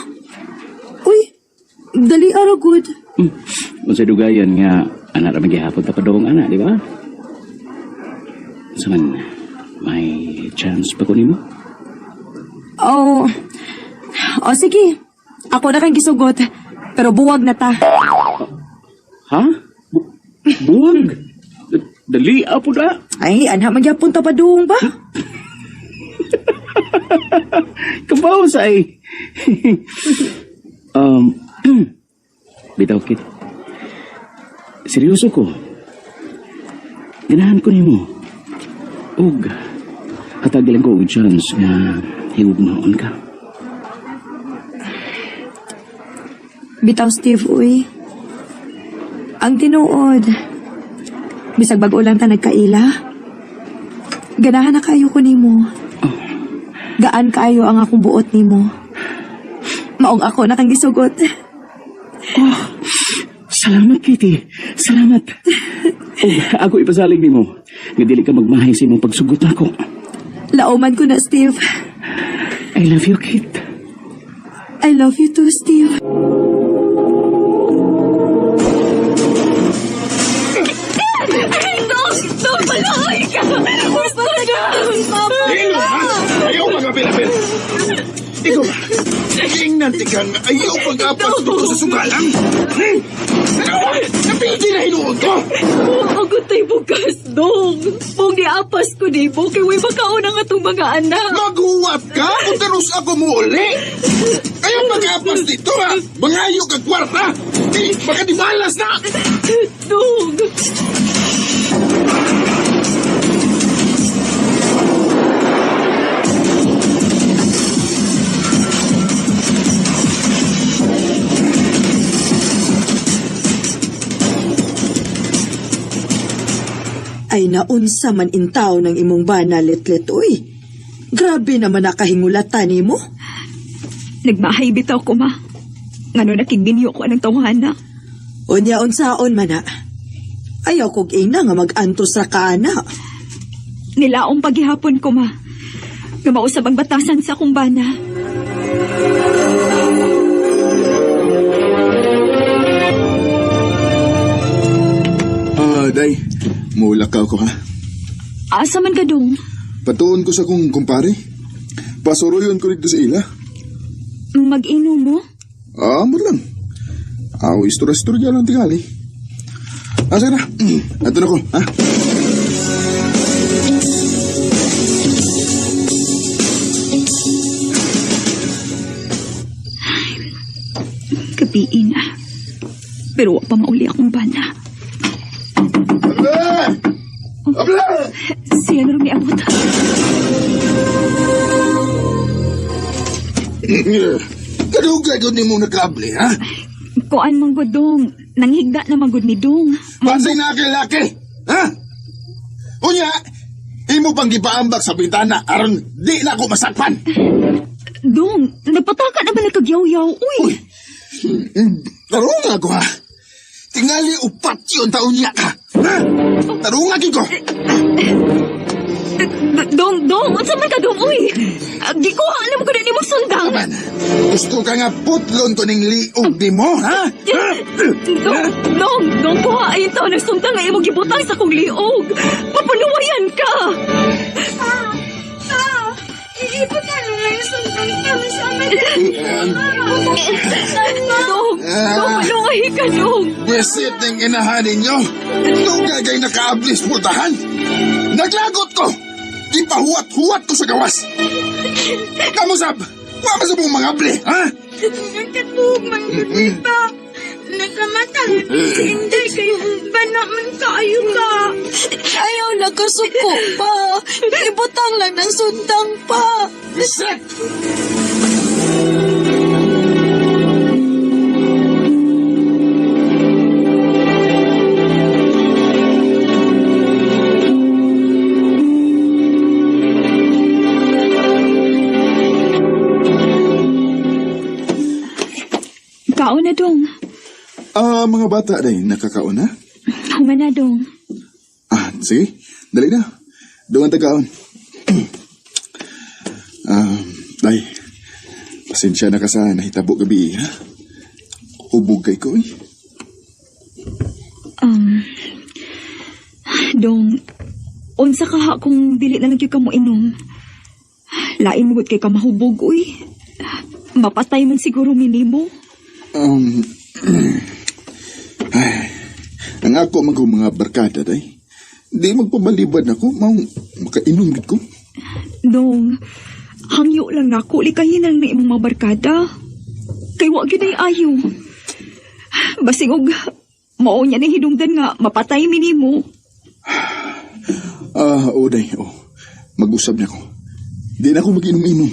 Uy, dali aragod. Kung sa dugayan nga, anak ramang gihapon tapadong anak, di ba? Saman, may chance pa ko nimo? Oh, sige. Ako na kang gisugot. Pero buwag na ta. Ha? Buwag? Dali, apo na. Ay, anha magyapon ta pa doon ba? Kabaw sa ay. Bitaw, Kit. Seryoso ko. Ganahan ko nimo. Og, hatagilan ko og chance nga hiugmaon ka. Bitaw, Steve, uy. Ang tinuod. Bisag bago lang ta nagkaila. Ganahan na kayo ko nimo. Gaan kayo ang akong buot nimo. Maong ako na kang gisugot. Oh, salamat, Kitty. Salamat. Ako ipasalig nimo. Nga dili ka magmahay sa imong pagsugot ako. Lauman ko na, Steve. I love you, Kit. I love you too, Steve. Paloy ka! Gusto na! Ayaw magapil-apil! Ikaw ba? Tingnan tigang ayaw pag-apas dito sa sugalang! Napindi na hinuod ko! Agad tayo bukas, dong! Kung diapas ko di mo, kaya may makauna nga itong mga anak! Maghuwap ka kung tanus ako muli! Ayaw pag-apas dito ha! Mangayo ka kwarta! Baka di malas na! Dong! Ay naunsa man intaw ng imong bana letlet, uy. Grabe naman nakahingulatan ni mo. Nagmahay bitaw ko, ma. Ngano nakigbinyo ko ng tawhana. Unya unsaon man na. Ayaw kog ina nga mag-antos ra ka ana. Nilaong paghihapon ko, ma. Gamausab ang batasan sa akong bana. Day, mulakaw ko ha. Asa man ka, dong? Patuon ko sa kong kumpare. Pasuruyon ko dito sa ila. Mag-inom mo? Mo lang. Istorya lang tingali. Asa na? Ato na ko, ha? Gabiin na. Pero wa pa mauli akong bana. Abla! Siya na rin ni abot. Kadugay ni mo nakable, ha? Kuan mong godong. Nanghigda na magod ni Dong. Pasay na laki, ha? Unya, imo pang gipaambak sa bintana aron di na ako masakpan. Dong, napataka na ba na kagyaw-yaw? Uy! Tarunga ko, ha? Tingali upat yun taon niya ka. Ha? Tarunga ko. Dong, unsa man ka, Dong? Uy! Gikuha na mo ko na ni mo sundang. Aman, gusto ka nga putlon ko ning liog di mo, ha? Dong, kuha ayon taon nagsundang nga imong gibutang sa kong liog. Papanuwayan ka! Iipot na lang yung sundang kami sa amin. Dong, paluway Lahi ka, Dong. Pwesit ng inahan ninyo. Tugagay nakaablis putahan. Naglagot ko. Ipahuwat-huwat ko sa gawas. Kamusap, wama sa mong mga abli, ha? Nagkatuman ko, pa. Nakamatang si Inday kay banaman kaayo ka. Ayaw nakasuko pa. Ibutang lang ng sundang pa. Reset! Kaon na, Dong. Mga bata day, nakakaon na? Human na, Dong. Sige, dali na. Doon tagaon. Day, pasensya na ka sa nahitabo gabi, ha? Hubog kay ko, eh. Dong, unsa ka kung dili na lagi ka mo inom. Lain mo kay ka mahubog, uy. Mapatay man siguro minimo. Ang ako mga barkada, day. Di magpabalibad ako, makainom gid ko. Dong, hangyo lang ako, likahin lang na imong mga barkada. Kay wag yun ay ayaw. Basing og, mao niya na hinungdan nga, mapatay minimo. Day, mag-usab na ako. Di na ako mag-inom-inom.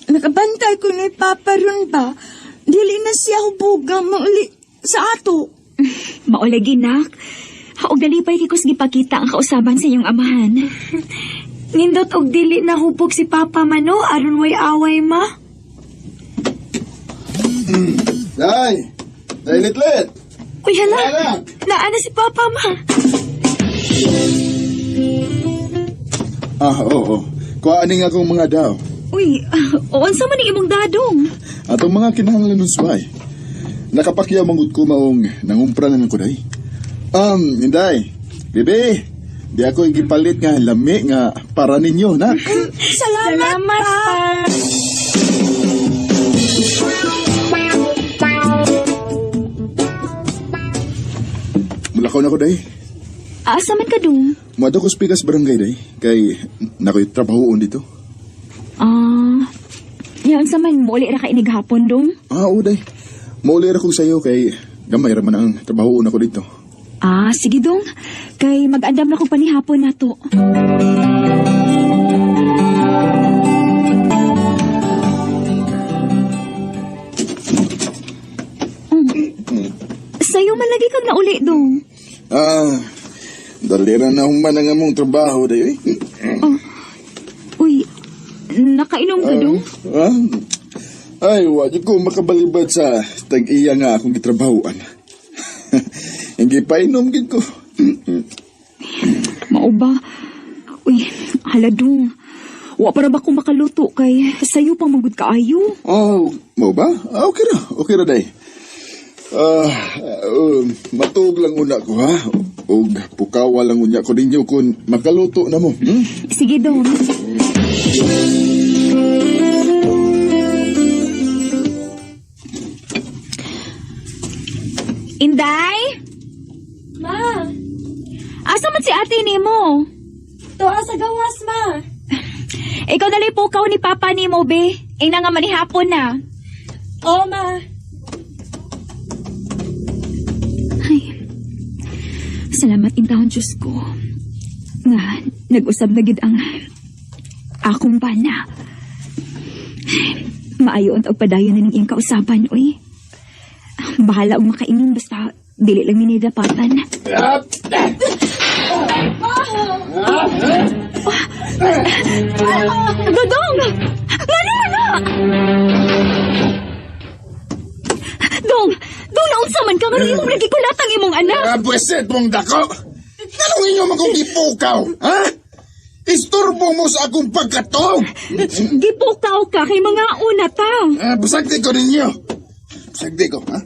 Nakabantay ko ni Papa ron ba? Dili na siya hubugang mauli sa ato. Maulagi, nak. Haog dalipay kikos gipakita ang kausaban sa iyong amahan. Nindot og dili na hubog si Papa Mano, aron way away ma. Day! Day, litlit! Uy, hala! Naana si Papa, ma. Oo. Kuhaan nga akong mga daw. Uy, unsa man ang imong dadong? Atong mga kinahanglan ng suway. Nakapakyaw manggod ko maong nangumpra na ng kuday. Inday, bebe, di ako igipalit nga lami nga para ninyo, na. Salamat pa! Mulakaw na ko, day. Asa man ka, Dong? Mado ko spikas barangay, day. Kay nako'y trabahoon dito. Yan sa man, muli ra ka inighapon, Dong? Oo, day. Mauli ra ko sa'yo kay gamay ra man ang trabahoon ako dito. Sige, Dong. Kay mag-andam na ko panihapon na to. Sa'yo man lagi kang nauli, Dong. Dalira na human ang among trabaho, day. Uy, nakainom ka, Dong? Ay, wadi ko makabalibad sa tag-iya nga akong gitrabahoan. Hindi pa inom gid ko. Mao ba? Uy, hala, Dong. Wa para ba ko makaluto kay sayo pang magud kaayo? Mo ba? Okay ra day. Matug lang una ko, ha? Og pukawa lang unya ko ninyo kung makaluto na mo. Sige, Dong. Inday? Ma! Asa man si ate ni mo? Tuwa sa gawas, ma. Ikaw dali pukaw ni Papa ni mo, be. Ina nga manihapon na. Oo, ma. Salamat intahon, Diyos ko. Nga, nag-usab na gid ang akong bana. Maayo ang padayon na ng iyong kausaban, uy. Bahala ang makainom basta dili lang minidapatan. Dodong! Ngano na? Dong! Dong, naunsa man ka? Ngano imong nagkikulatang imong anak? Pweset mong dako! Nanong inyo magkugipukaw, ha? Isturbo mo sa akong pagkatog! Gipukaw ka kay mga una ta. Busagdi ko ninyo. Busagdi ko, ha?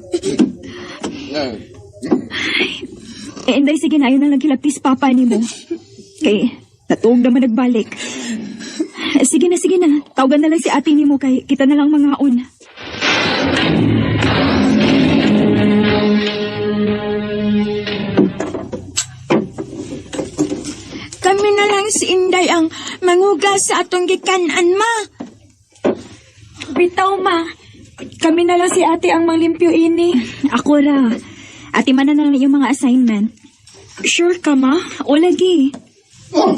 Inday, sige na, ayaw na lang kilaptis papa ni mo. Kay, natuog naman nagbalik. Sige na. Tawagan na lang si ate ni mo kay kita na lang mga una. Kami na lang si Inday ang mangugas sa atong gikanan, ma. Bitaw, ma. Kami na lang si ate ang manglimpyo ini. Ako ra. Ate man na lang yung mga assignment. Sure ka, ma? O lagi. Oh!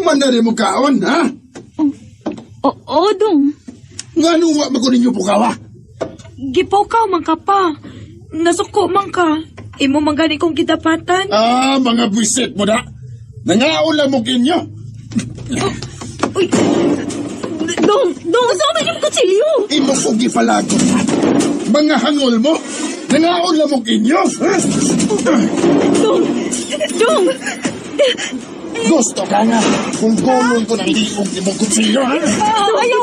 Mandari mo kaon, ha? Oo, dong. Nga nuwa mo ko ninyo pukawa? Gipukaw man ka pa. Nasuko man ka. Imo man gani kong kitapatan. Mga bisit mo da. Nangaula mo kinyo. Dong, saan ba yung kutsilyo? Imo sugi palago. Mga hangol mo. Nangaula mo kinyo. Dong! Gusto ka nga. Kung gulong ko ng liong imong kutsilyo, ha? Ayaw,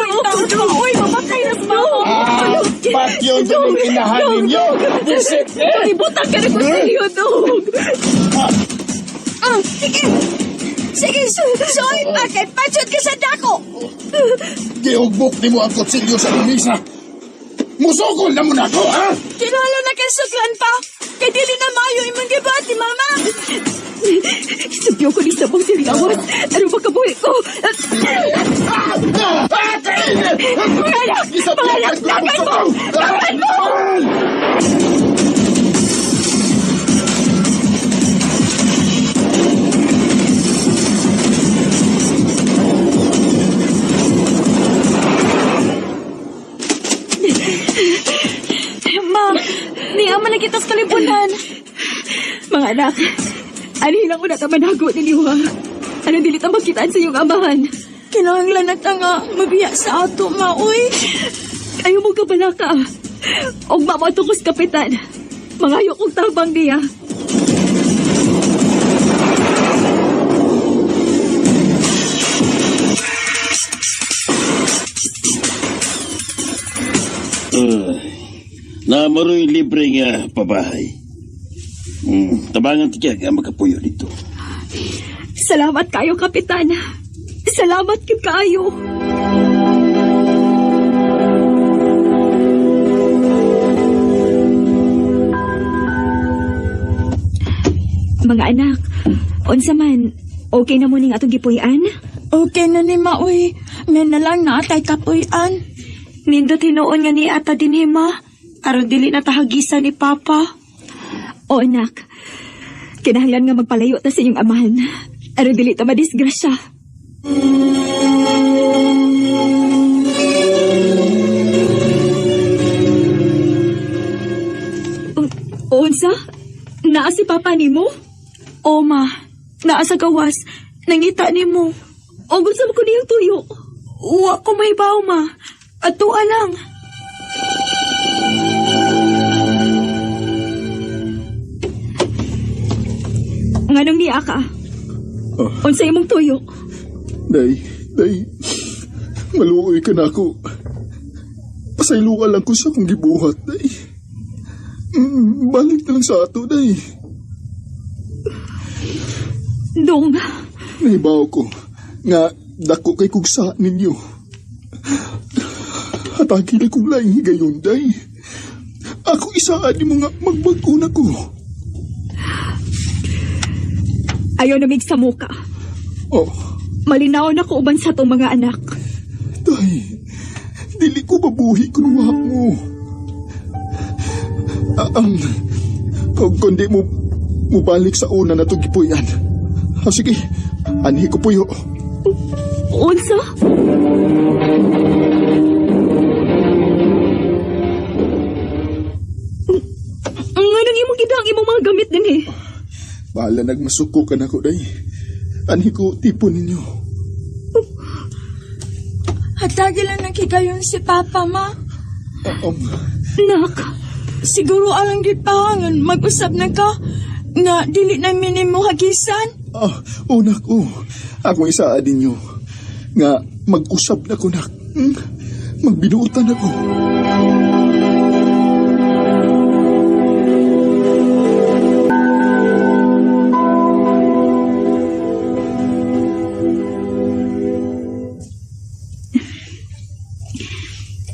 Dong! Uy, mamatay na sa ako! Ba't yun yung inahan ninyo? Bisit, eh? Ibutang ka na kutsilyo, Dong! Sige, soy, bakit? Patsot ka sa dako! Giugbok ni mo ang kutsilyo sa lumisa. Musukol na mo na ako, ha? Kinala na kasuklan pa. Kay dili na mayo imong gibati, mama. Sabiyo ko ni sabong sirilawan. Ano ba kabuhi ko? Panganak, lakay mo! Lakay mo! Ma, niyaman na kita sa kalibunan. Mga anak, ano lang una tamanago ninyo, ha? Anong dilit ang magkitaan sa iyong amahan? Kinahanglan na ta nga mabiya sa ato, ma, uy. Ayaw mo kabala ka. Og mamatungkos kapitan. Mangayo kong tabang niya. Namaroy libre nga pabahay. Tabangan ti kaya makapuyo dito. Salamat kayo, kapitan. Salamat kayo. Mga anak, unsa man, okay na mo ning atong gipuy-an? Okay na ni Maoy. Nga na lang naatay kapuy-an. Nindot hinuon nga ni ata din hima. Aron dili na tahagisan ni Papa. O anak, kinahanglan nga magpalayo ta sa inyong amahan. Aron dili ta madisgrasya. Unsa? Naa si Papa nimo? O ma, naa sa gawas. Nangita ni mo. O gusto mo ko niyang tuyo? Uwa ko may baw, ma. Atua lang. Nganong niya ka? Unsa imong tuyo? Day, maluoy ka na ako. Pasaylo lang ko sa kong gibuhat, day. Balik na lang sa ato, day. Dong. Nahibaw ko nga dako kay kugsa ninyo. Hatagi na kong laing higayon, day. Ako isaan ni mo nga magbago na ko. Ayaw namig sa muka. Oh. Malinaw na ko uban sa tong mga anak. Day, dili ko mabuhi kunuha mo. Kundi mo balik sa una na itong gipuyan. Sige, anhi ko puyo. Unsa? Nganong imong gidang imong mga gamit din eh. Bahala nagmasuko ka na ko, day. Anhi ko tipon ninyo. Hatagi lang nakigayon si Papa, ma. Nak. Siguro alang gipahangan mag-usap na ka nga dili na minimo hagisan. Unak, Akong isa ninyo nga mag-usab na ko, nak. Magbinuutan ako.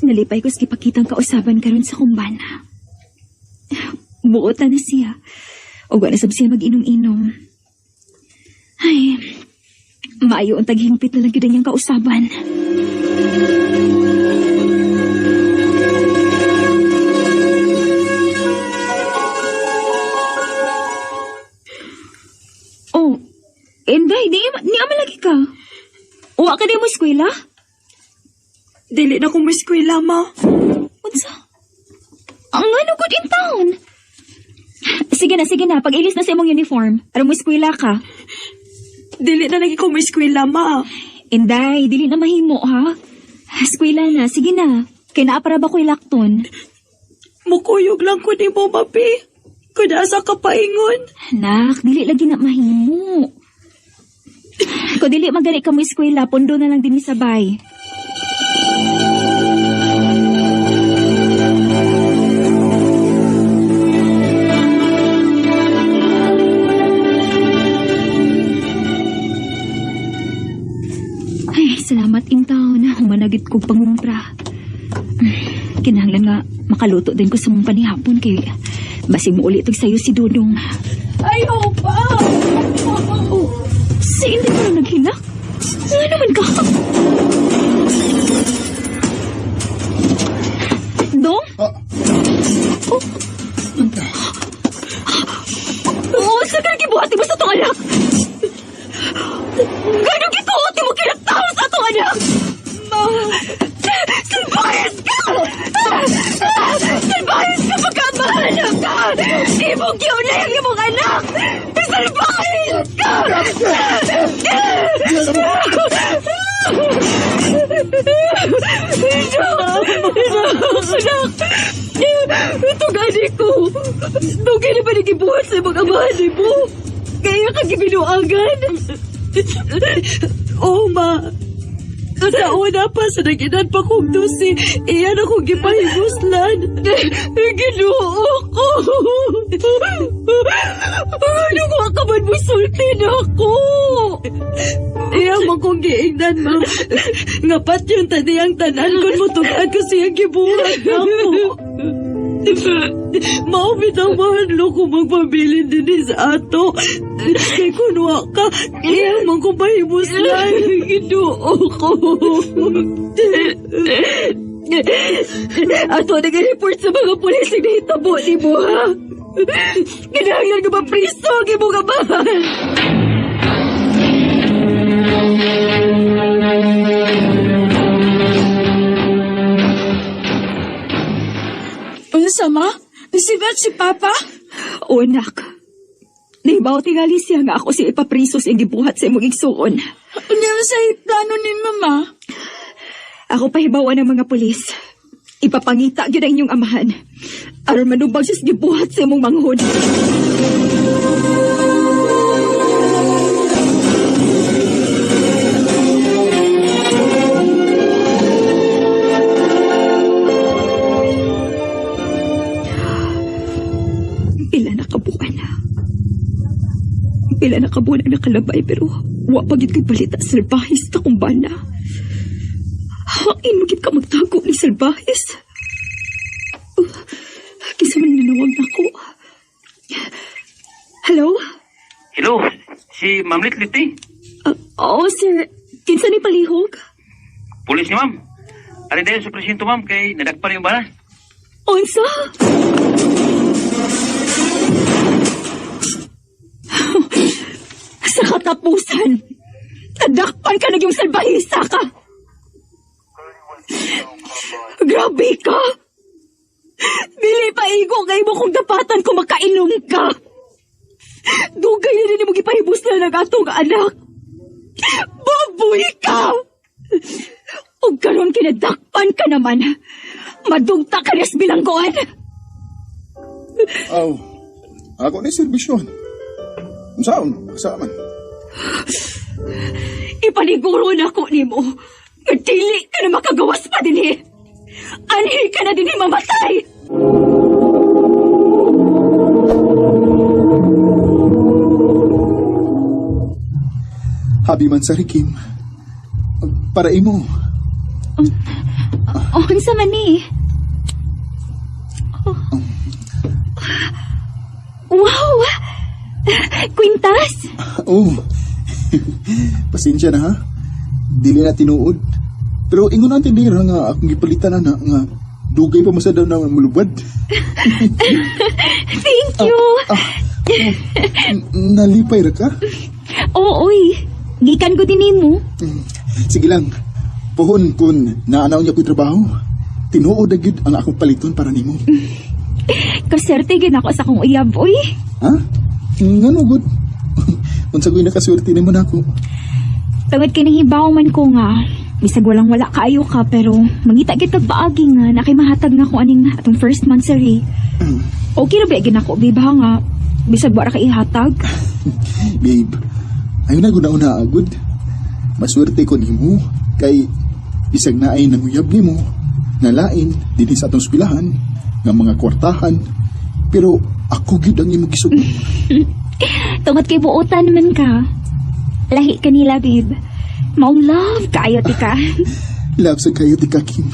Nalipay ko sa kipakitang kausaban karon sa kumbana. Buot na siya. O na sab siya mag-inom-inom. Ay, maayo ang taghingpit na lang yun niyang kausaban. Oh, Inday, di aman lagi ka. Uwa ka di mo eskwela? Dili na kong eskwela, ma. Unsa? Ang ano good in town? Sige na. Pag-ilis na sa imong uniform. Aram mo eskwela ka. Dili na lagi kong eskwela, ma. Inday, dili na mahimo, ha? Eskwela na. Sige na. Kaya naapara ba ko ilakton? Mukuyog lang ko ni mo, mapi. Kunasa ka paingon. Anak, dili lagi na mahimo. Kung dili magani ka mo eskwela, pundo na lang din sabay. Ay, salamat intaw na humanagit kong pangumpra. Kinahanglan nga makaluto din ko sa mong panihapon kay basing mo ulit sa'yo si Dudong. Ay, opa! Oh, si Inday pa na naghilak? Nga naman ka? Dong? Oh, sa ka nagibuhati mo sa itong anak? Gano'ng gikuoti mo kinagtao sa itong anak? Salbayas ka! Salbayas ka pagkamahanap ka! Ibog yun na yung imong anak! Salbayas ka! Anak! Ito gani ko! Dugay na ba nagibuhat sa mga amahan mo? Kaya ka gibinuangan? Oo, ma. Sa una pa, sa naginan pa kong dusi, iyan akong gipahiguslan. Ginoo ko. Ano ko ka man mo sultin ako? Iyan mo kong giingnan, ma. Ngapat yung taniyang tanan kung mo tugaan ko siyang gibuhat ako. Maumit ang mahanlo kung magpabilin din sa ato. Kay kunwa ka, iyan mo kong pahimuslan. Ginoo ko. Ato nag-report sa mga pulis na hitabo ni mo, ha? Kinahanglan ka ba priso ang imong amahan? Unsa ma? Nasibat si Papa? O anak. Nahibaw tingali siya nga ako si ipapriso sa gibuhat sa imong igsuon. Ano sa plano ni Mama? Ako pahibawan ng mga pulis. Ipapangita yun ang inyong amahan. Aron manubag siya sa gibuhat sa imong manghod. Pila na kabuan ang nakalabay pero wa pagit ko'y balita salbahis na kumbana. Hain mo gid ka magtago ni salbahis. Kisa man nanawag na ko. Hello? Hello, si Ma'am Litlit eh. Oo, sir. Kinsa ni palihog? Pulis ni Ma'am. Ari dayon sa presinto, Ma'am, kay nadagpan yung bala. Unsa? Sa katapusan, nadakpan ka na yung salbahisa ka. Grabe ka. Dili pa igo kay mo kung dapatan ko makainom ka. Dugay na rin mo gipahibos na ng atong anak. Baboy ka. O karon kinadakpan ka naman. Madugta ka na sa bilangguan. Aw, ako ni servisyon. Saan? Saan man? Ipaniguro na ko nimo. Nga dili ka na makagawas pa din eh. Anhi ka na din mamatay. Habi man sa Rikim. Para imo. Unsa man ni? Wow! Quintas! Oh. Pasensya na ha. Dili na tinuod. Pero ingon natin dira nga akong gipalitan na nga dugay pa masadaw na mulubad. Thank you! Nalipay ra ka? Ooy, gikan ko din mo. Sige lang. Pohon kun naanaw niya ko'y trabaho. Tinuod agad ang akong paliton para nimo. Kaserte gin ako sa kong uyab, uy. Ha? Ngano gud? Unsa ko'y nakaswerte nimo nako? Tawad kinihibaw man ko nga. Bisag walang wala kaayo ka, pero mangita kita baagi nga na kay mahatag nga ko aning atong first month sari. Okay ra ba gin ako, babe, ha nga. Bisag wala ka ihatag. Babe, ayaw na guna-una agud. Maswerte ko nimo kay bisag na ay nanguyab nimo nalain dinhi sa atong eskwelahan nga mga kwartahan, pero ako gyud ang imo gisugo. Tungod kay buotan man ka. Lahi ka nila, babe. Maong love kaayo ti ka. Love sa kayo ti Kim.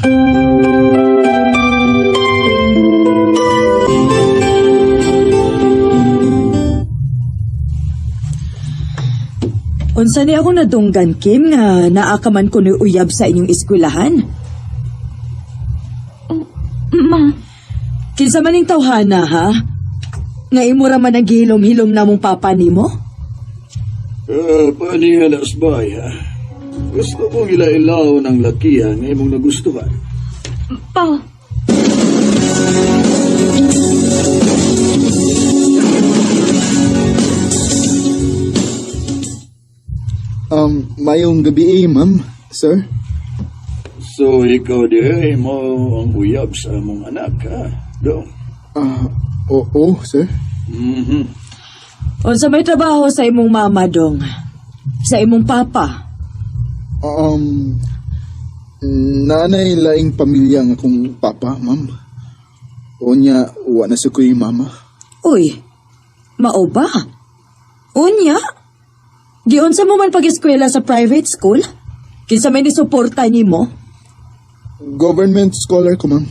Unsa ni ako nadunggan, Kim, nga naakaman ko ni uyab sa inyong eskwelahan? Ma. Kinsa maning tawhana, ha? Nga imura man ang gihilom-hilom namong papa nimo? Paanihan na asbay, ha? Gusto kong ilailaw ng lakihan nga imong nagustuhan. Pa. Mayong gabi ma'am, sir. So, ikaw di mo ang uyab sa among anak, ha? Dong. Oo, sir. Unsa may trabaho sa imong mama, Dong? Sa imong papa? Nanay laing pamilya nga akong papa, ma'am. Unya, wa na sa kuy mama. Uy, mao ba? Unya? Giunsa mo man pag-eskwela sa private school? Kinsa may nisuporta nimo? Government scholar ko, ma'am.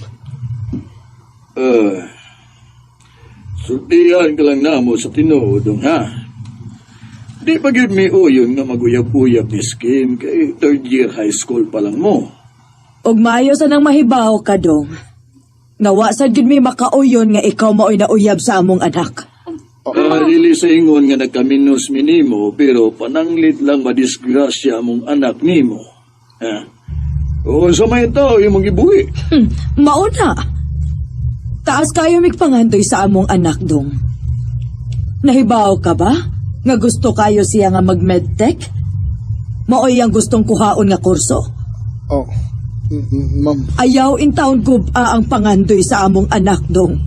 Sultihan ka lang namo sa tinuodong, ha? Di pa gyud may uyon nga maguyab-uyab ni Skim kay third year high school pa lang mo. Og maayo sa nang mahibaw ka, Dong. Nawa sad gyud may makauyon nga ikaw maoy nauyab sa among anak. Dili sa ingon nga nagkaminos minimo pero pananglit lang madisgrasya among anak nimo. Ha? O sa may tao yung magibuhi. Mauna. Taas kayo migpangandoy sa among anak, Dong. Nahibaw ka ba? Nga gusto kayo siya nga mag-medtech? Maoy ang gustong kuhaon nga kurso? Ma'am. Ayaw in taon guba ang pangandoy sa among anak, Dong.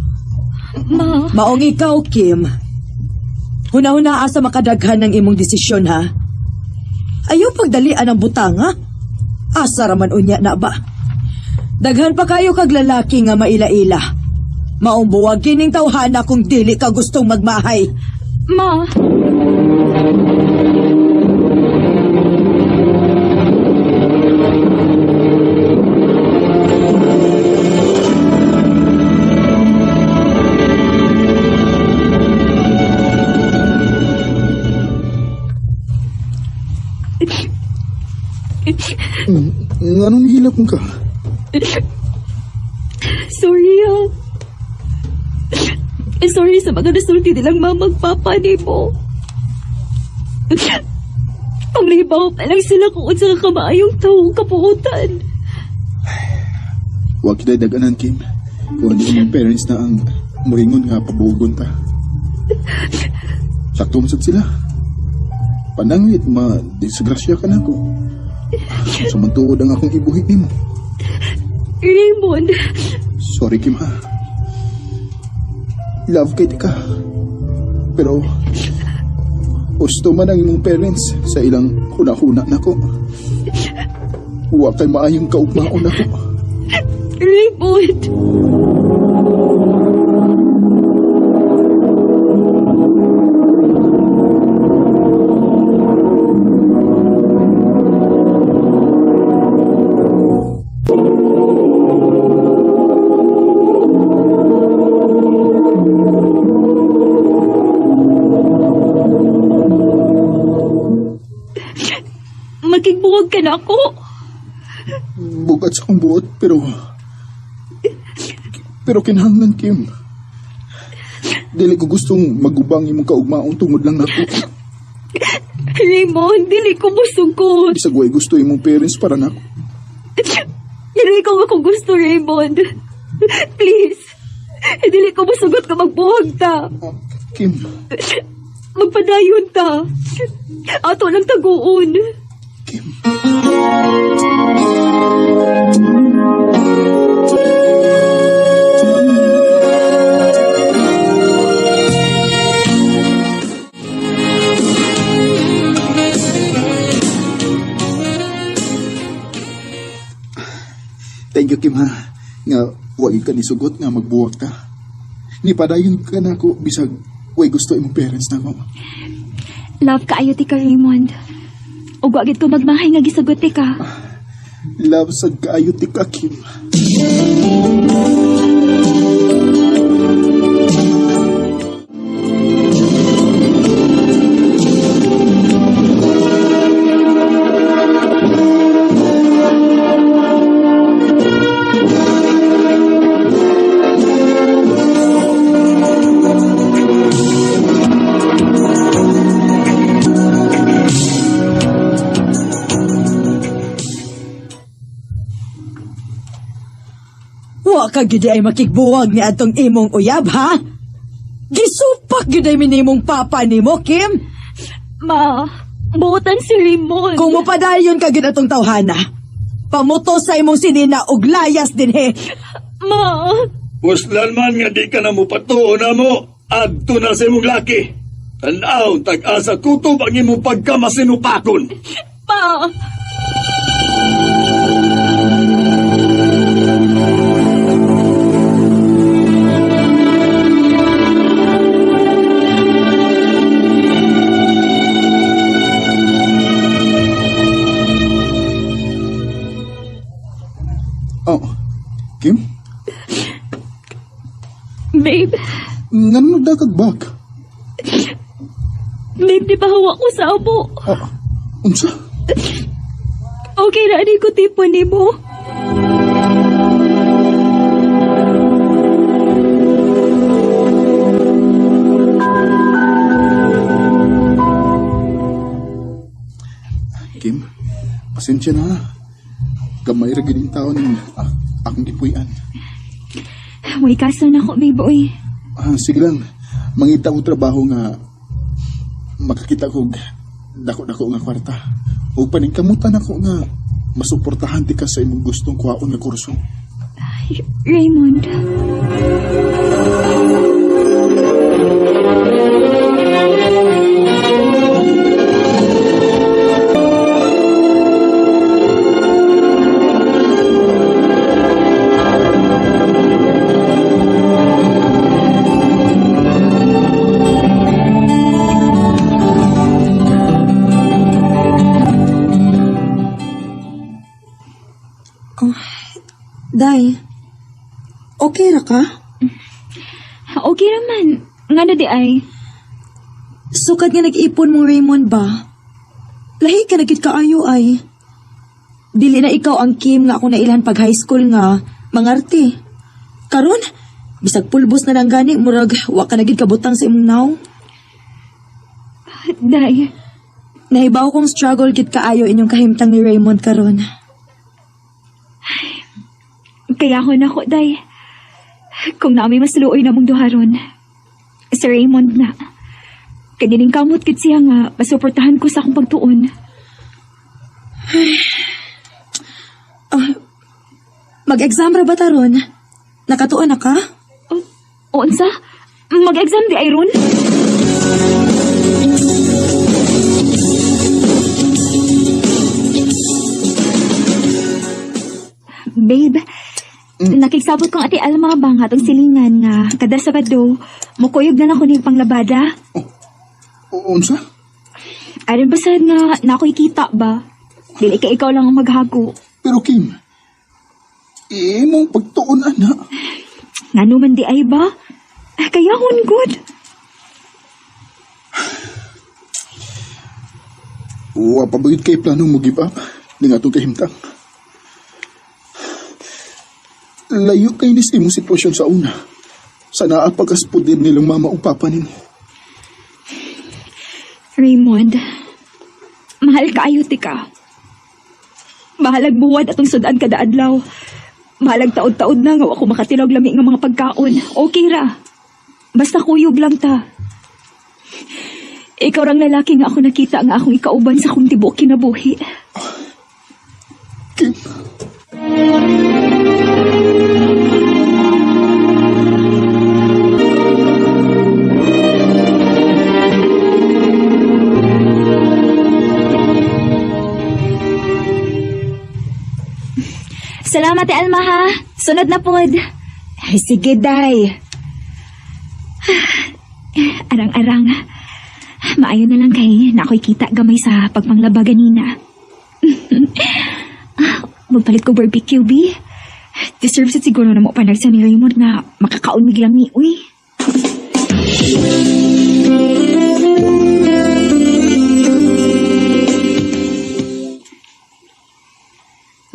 Ma. Maong ikaw, Kim. Huna-hunaa sa makadaghan ng imong desisyon, ha? Ayaw pagdalian ang butanga. Asa raman unya na ba? Daghan pa kayo kag lalaki nga maila-ila. Maong buwagin ning tawhana kung dili ka gustong magmahay. Ma. Anong hilap mo ka? Sorry, ha. Sorry sa mga nasulti nilang mamagpapa ni mo. Panglibaw pa lang sila kung unsa ka kamaayong taong kapuutan. Huwag kita daganan, Kim. Kung hindi mga parents na ang muhingon nga pabugon ta. Sakto masad sila. Pananglit, disgrasya ka na ko. Samantuod ang akong ibuhit ni mo. Raymond. Sorry, Kim, ha. Love kay ka. Pero, Gusto man ang imong parents sa ilang huna-huna nako. Wa kay maayong kaugmaon ako. Raymond! Magigbuwag ka na ako. Bugat sa akong buot, pero kinahanglan, Kim. Dili ko gustong magubang imong kaugmaon tungod lang nako. Raymond, dili ko musugod. Bisag way gusto imong parents para nako. Dili ko ako gusto, Raymond. Please. Dili ko musugot ka magbuwag ta. Kim. Magpadayon ta. Ato lang taguon. Thank you, Kim, ha. Nga, wag ka ni sugot nga magbuwag ka. Ni padayon ka na ako, bisag, way gusto imong parents na ako. Love ka ayo ti ka, Raymond. Ug wa gid ko magmahay nga gisugot ti ka. Love sad kaayo ti ka, Kim. Wa ka gid ay makigbuwag ni atong imong uyab, ha? Gisupak gid ay minimong papa nimo, Kim. Ma, buotan si Raymond. Kung mopadayon ka gid atong tawhana, pamuto sa imong sinina og layas din, he. Ma. Puslan man nga di ka na mo patuo na mo, adto na sa imong laki. Tanaw, tag-asa kutob ang imong pagkamasinupakon. Pa. Oh, Kim? Babe. Nga nagdakagbak? Babe, di ba hawa ko sa abo? Unsa? Okay na, di ko tipo ni mo. Kim, pasensya na. Gamay ra gining taon ng akong gipuy-an. Way kaso na ko, babe, oy. Sige lang, mangita ko trabaho nga makakita ko dako-dako nga kwarta. O paningkamutan ako nga masuportahan ti ka sa imong gustong kuhaon nga kurso. Raymond. Day, okay ra ka? Okay raman. Nga na di ay. Sukad nga nag-ipon mong Raymond ba? Lahi ka na gid kaayo ay. Dili na ikaw ang Kim nga ako nailan pag high school nga mangarte. Karon, bisag pulbos na lang gani, murag wa ka na gid kabutang sa imong naw. Day. Nahibaw kong struggle gid kaayo inyong kahimtang ni Raymond karon. Kaya ako na ko, day. Kung nami mas luoy na mong duharon. Si Raymond na. Kanining kamot kit siya nga, masuportahan ko sa akong pagtuon. Mag-exam ra ba taron? Nakatuon na ka? O unsa? Mag-exam di ay ron? Babe, nakigsabot kong ati Alma ba nga itong silingan nga kada Sabado, mukuyog na lang ko niyang panglabada. Unsa? Aron ba sad nga na ako'y kita ba? Dili ka ikaw lang ang maghago. Pero Kim, imong pagtuon ana. Nga naman di ay ba? Kaya good. Wa pa bagid kay planong mo give up ning atong kahimtang. Layo kay nis imong sitwasyon sa una. Sa naa pagkaspodin nilang mama o papa nimo. Raymond, mahal kaayo ti ka. Mahalag buwad atong sudan kada adlaw. Mahalag taod-taod na nga ako makatinog lami nga mga pagkaon. Okay ra. Basta kuyog lang ta. Ikaw rang lalaki nga ako nakita nga akong ikauban sa akong tibuok kinabuhi. Kim. Salamat Alma ha. Sunod na pod. Ay, sige day. Arang-arang. Maayo na lang kay na ako'y kita gamay sa pagpanglaba ganina. Magpalit ko barbecue, B. Deserve sa siguro na mo panag sa ni Raymond na makakaunmig lang ni, uy.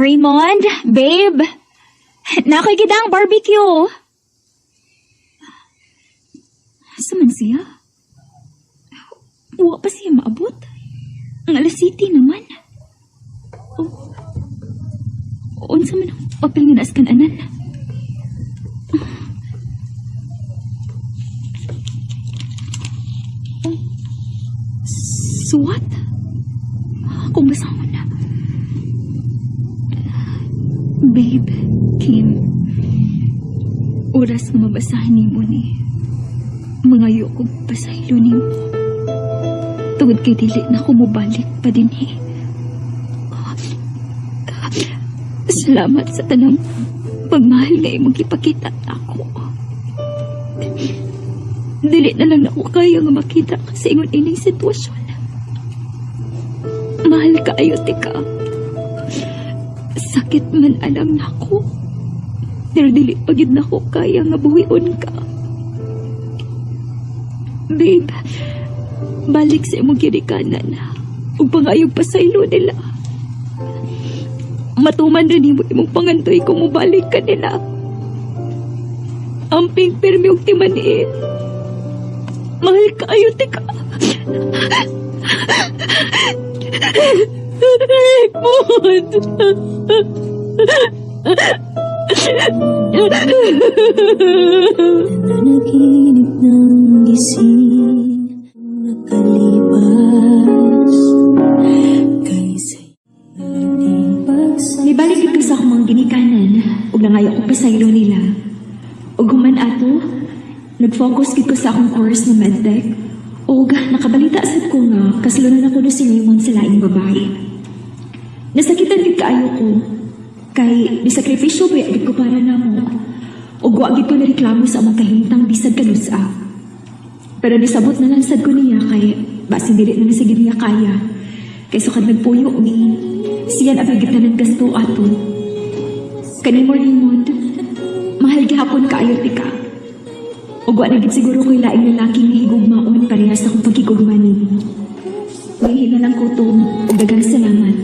Raymond, babe. Nakoy gidang barbecue. Saman siya? Wa pa siya maabot. Ang alas city naman. Oh. Unsa man ang papel nga naas kananan? Suwat? Kung basama na. Babe, Kim. Oras nga mabasahan ni mo ni. Mangayo kong pasaylo ni mo. Tungod kay dili na ko mobalik pa din eh. Salamat sa tanang pagmahal nga imong ipakita ako. Dili na lang ako kaya nga makita ka sa ingon ining sitwasyon. Mahal ka ayo tika. Sakit man alam na ako. Pero dili pagid na ko kaya nga buhion ka. Babe, balik sa imong girikanan ug pangayog pasaylo nila. Matuman rin mo imong pangantoy kung mubalik ka nila. Amping pirmi og timanin. Mahal kayo, tika. Raymond. Nanaginip ng gising nakalipas kaysa Nibalik ito sa akong mga ginikanan ug nangayo ko pasaylo nila. Ug human ato, nag-focus gid ko sa akong course na medtech ug nakabalita sad ko nga kasulunan ako do si Raymond sa laing babae. Nasakitan gid kaayo ko kay bisakripisyo ba gid ko para namo. Ug wa gid ko nareklamo sa among kahimtang bisag kanusa. Pero nisabot na lang sad ko niya kay basin dili na sige niya kaya. Kay sukad nagpuyo ni siyan ang pagitanan gasto ato. Kanimo Raymond, mahal gihapon kaayo tika. Ug wa na gid siguro ko'y laing lalaki nga higugmaon parehas akong pagkigugma nimo. May hinga lang ko to ug daghang salamat.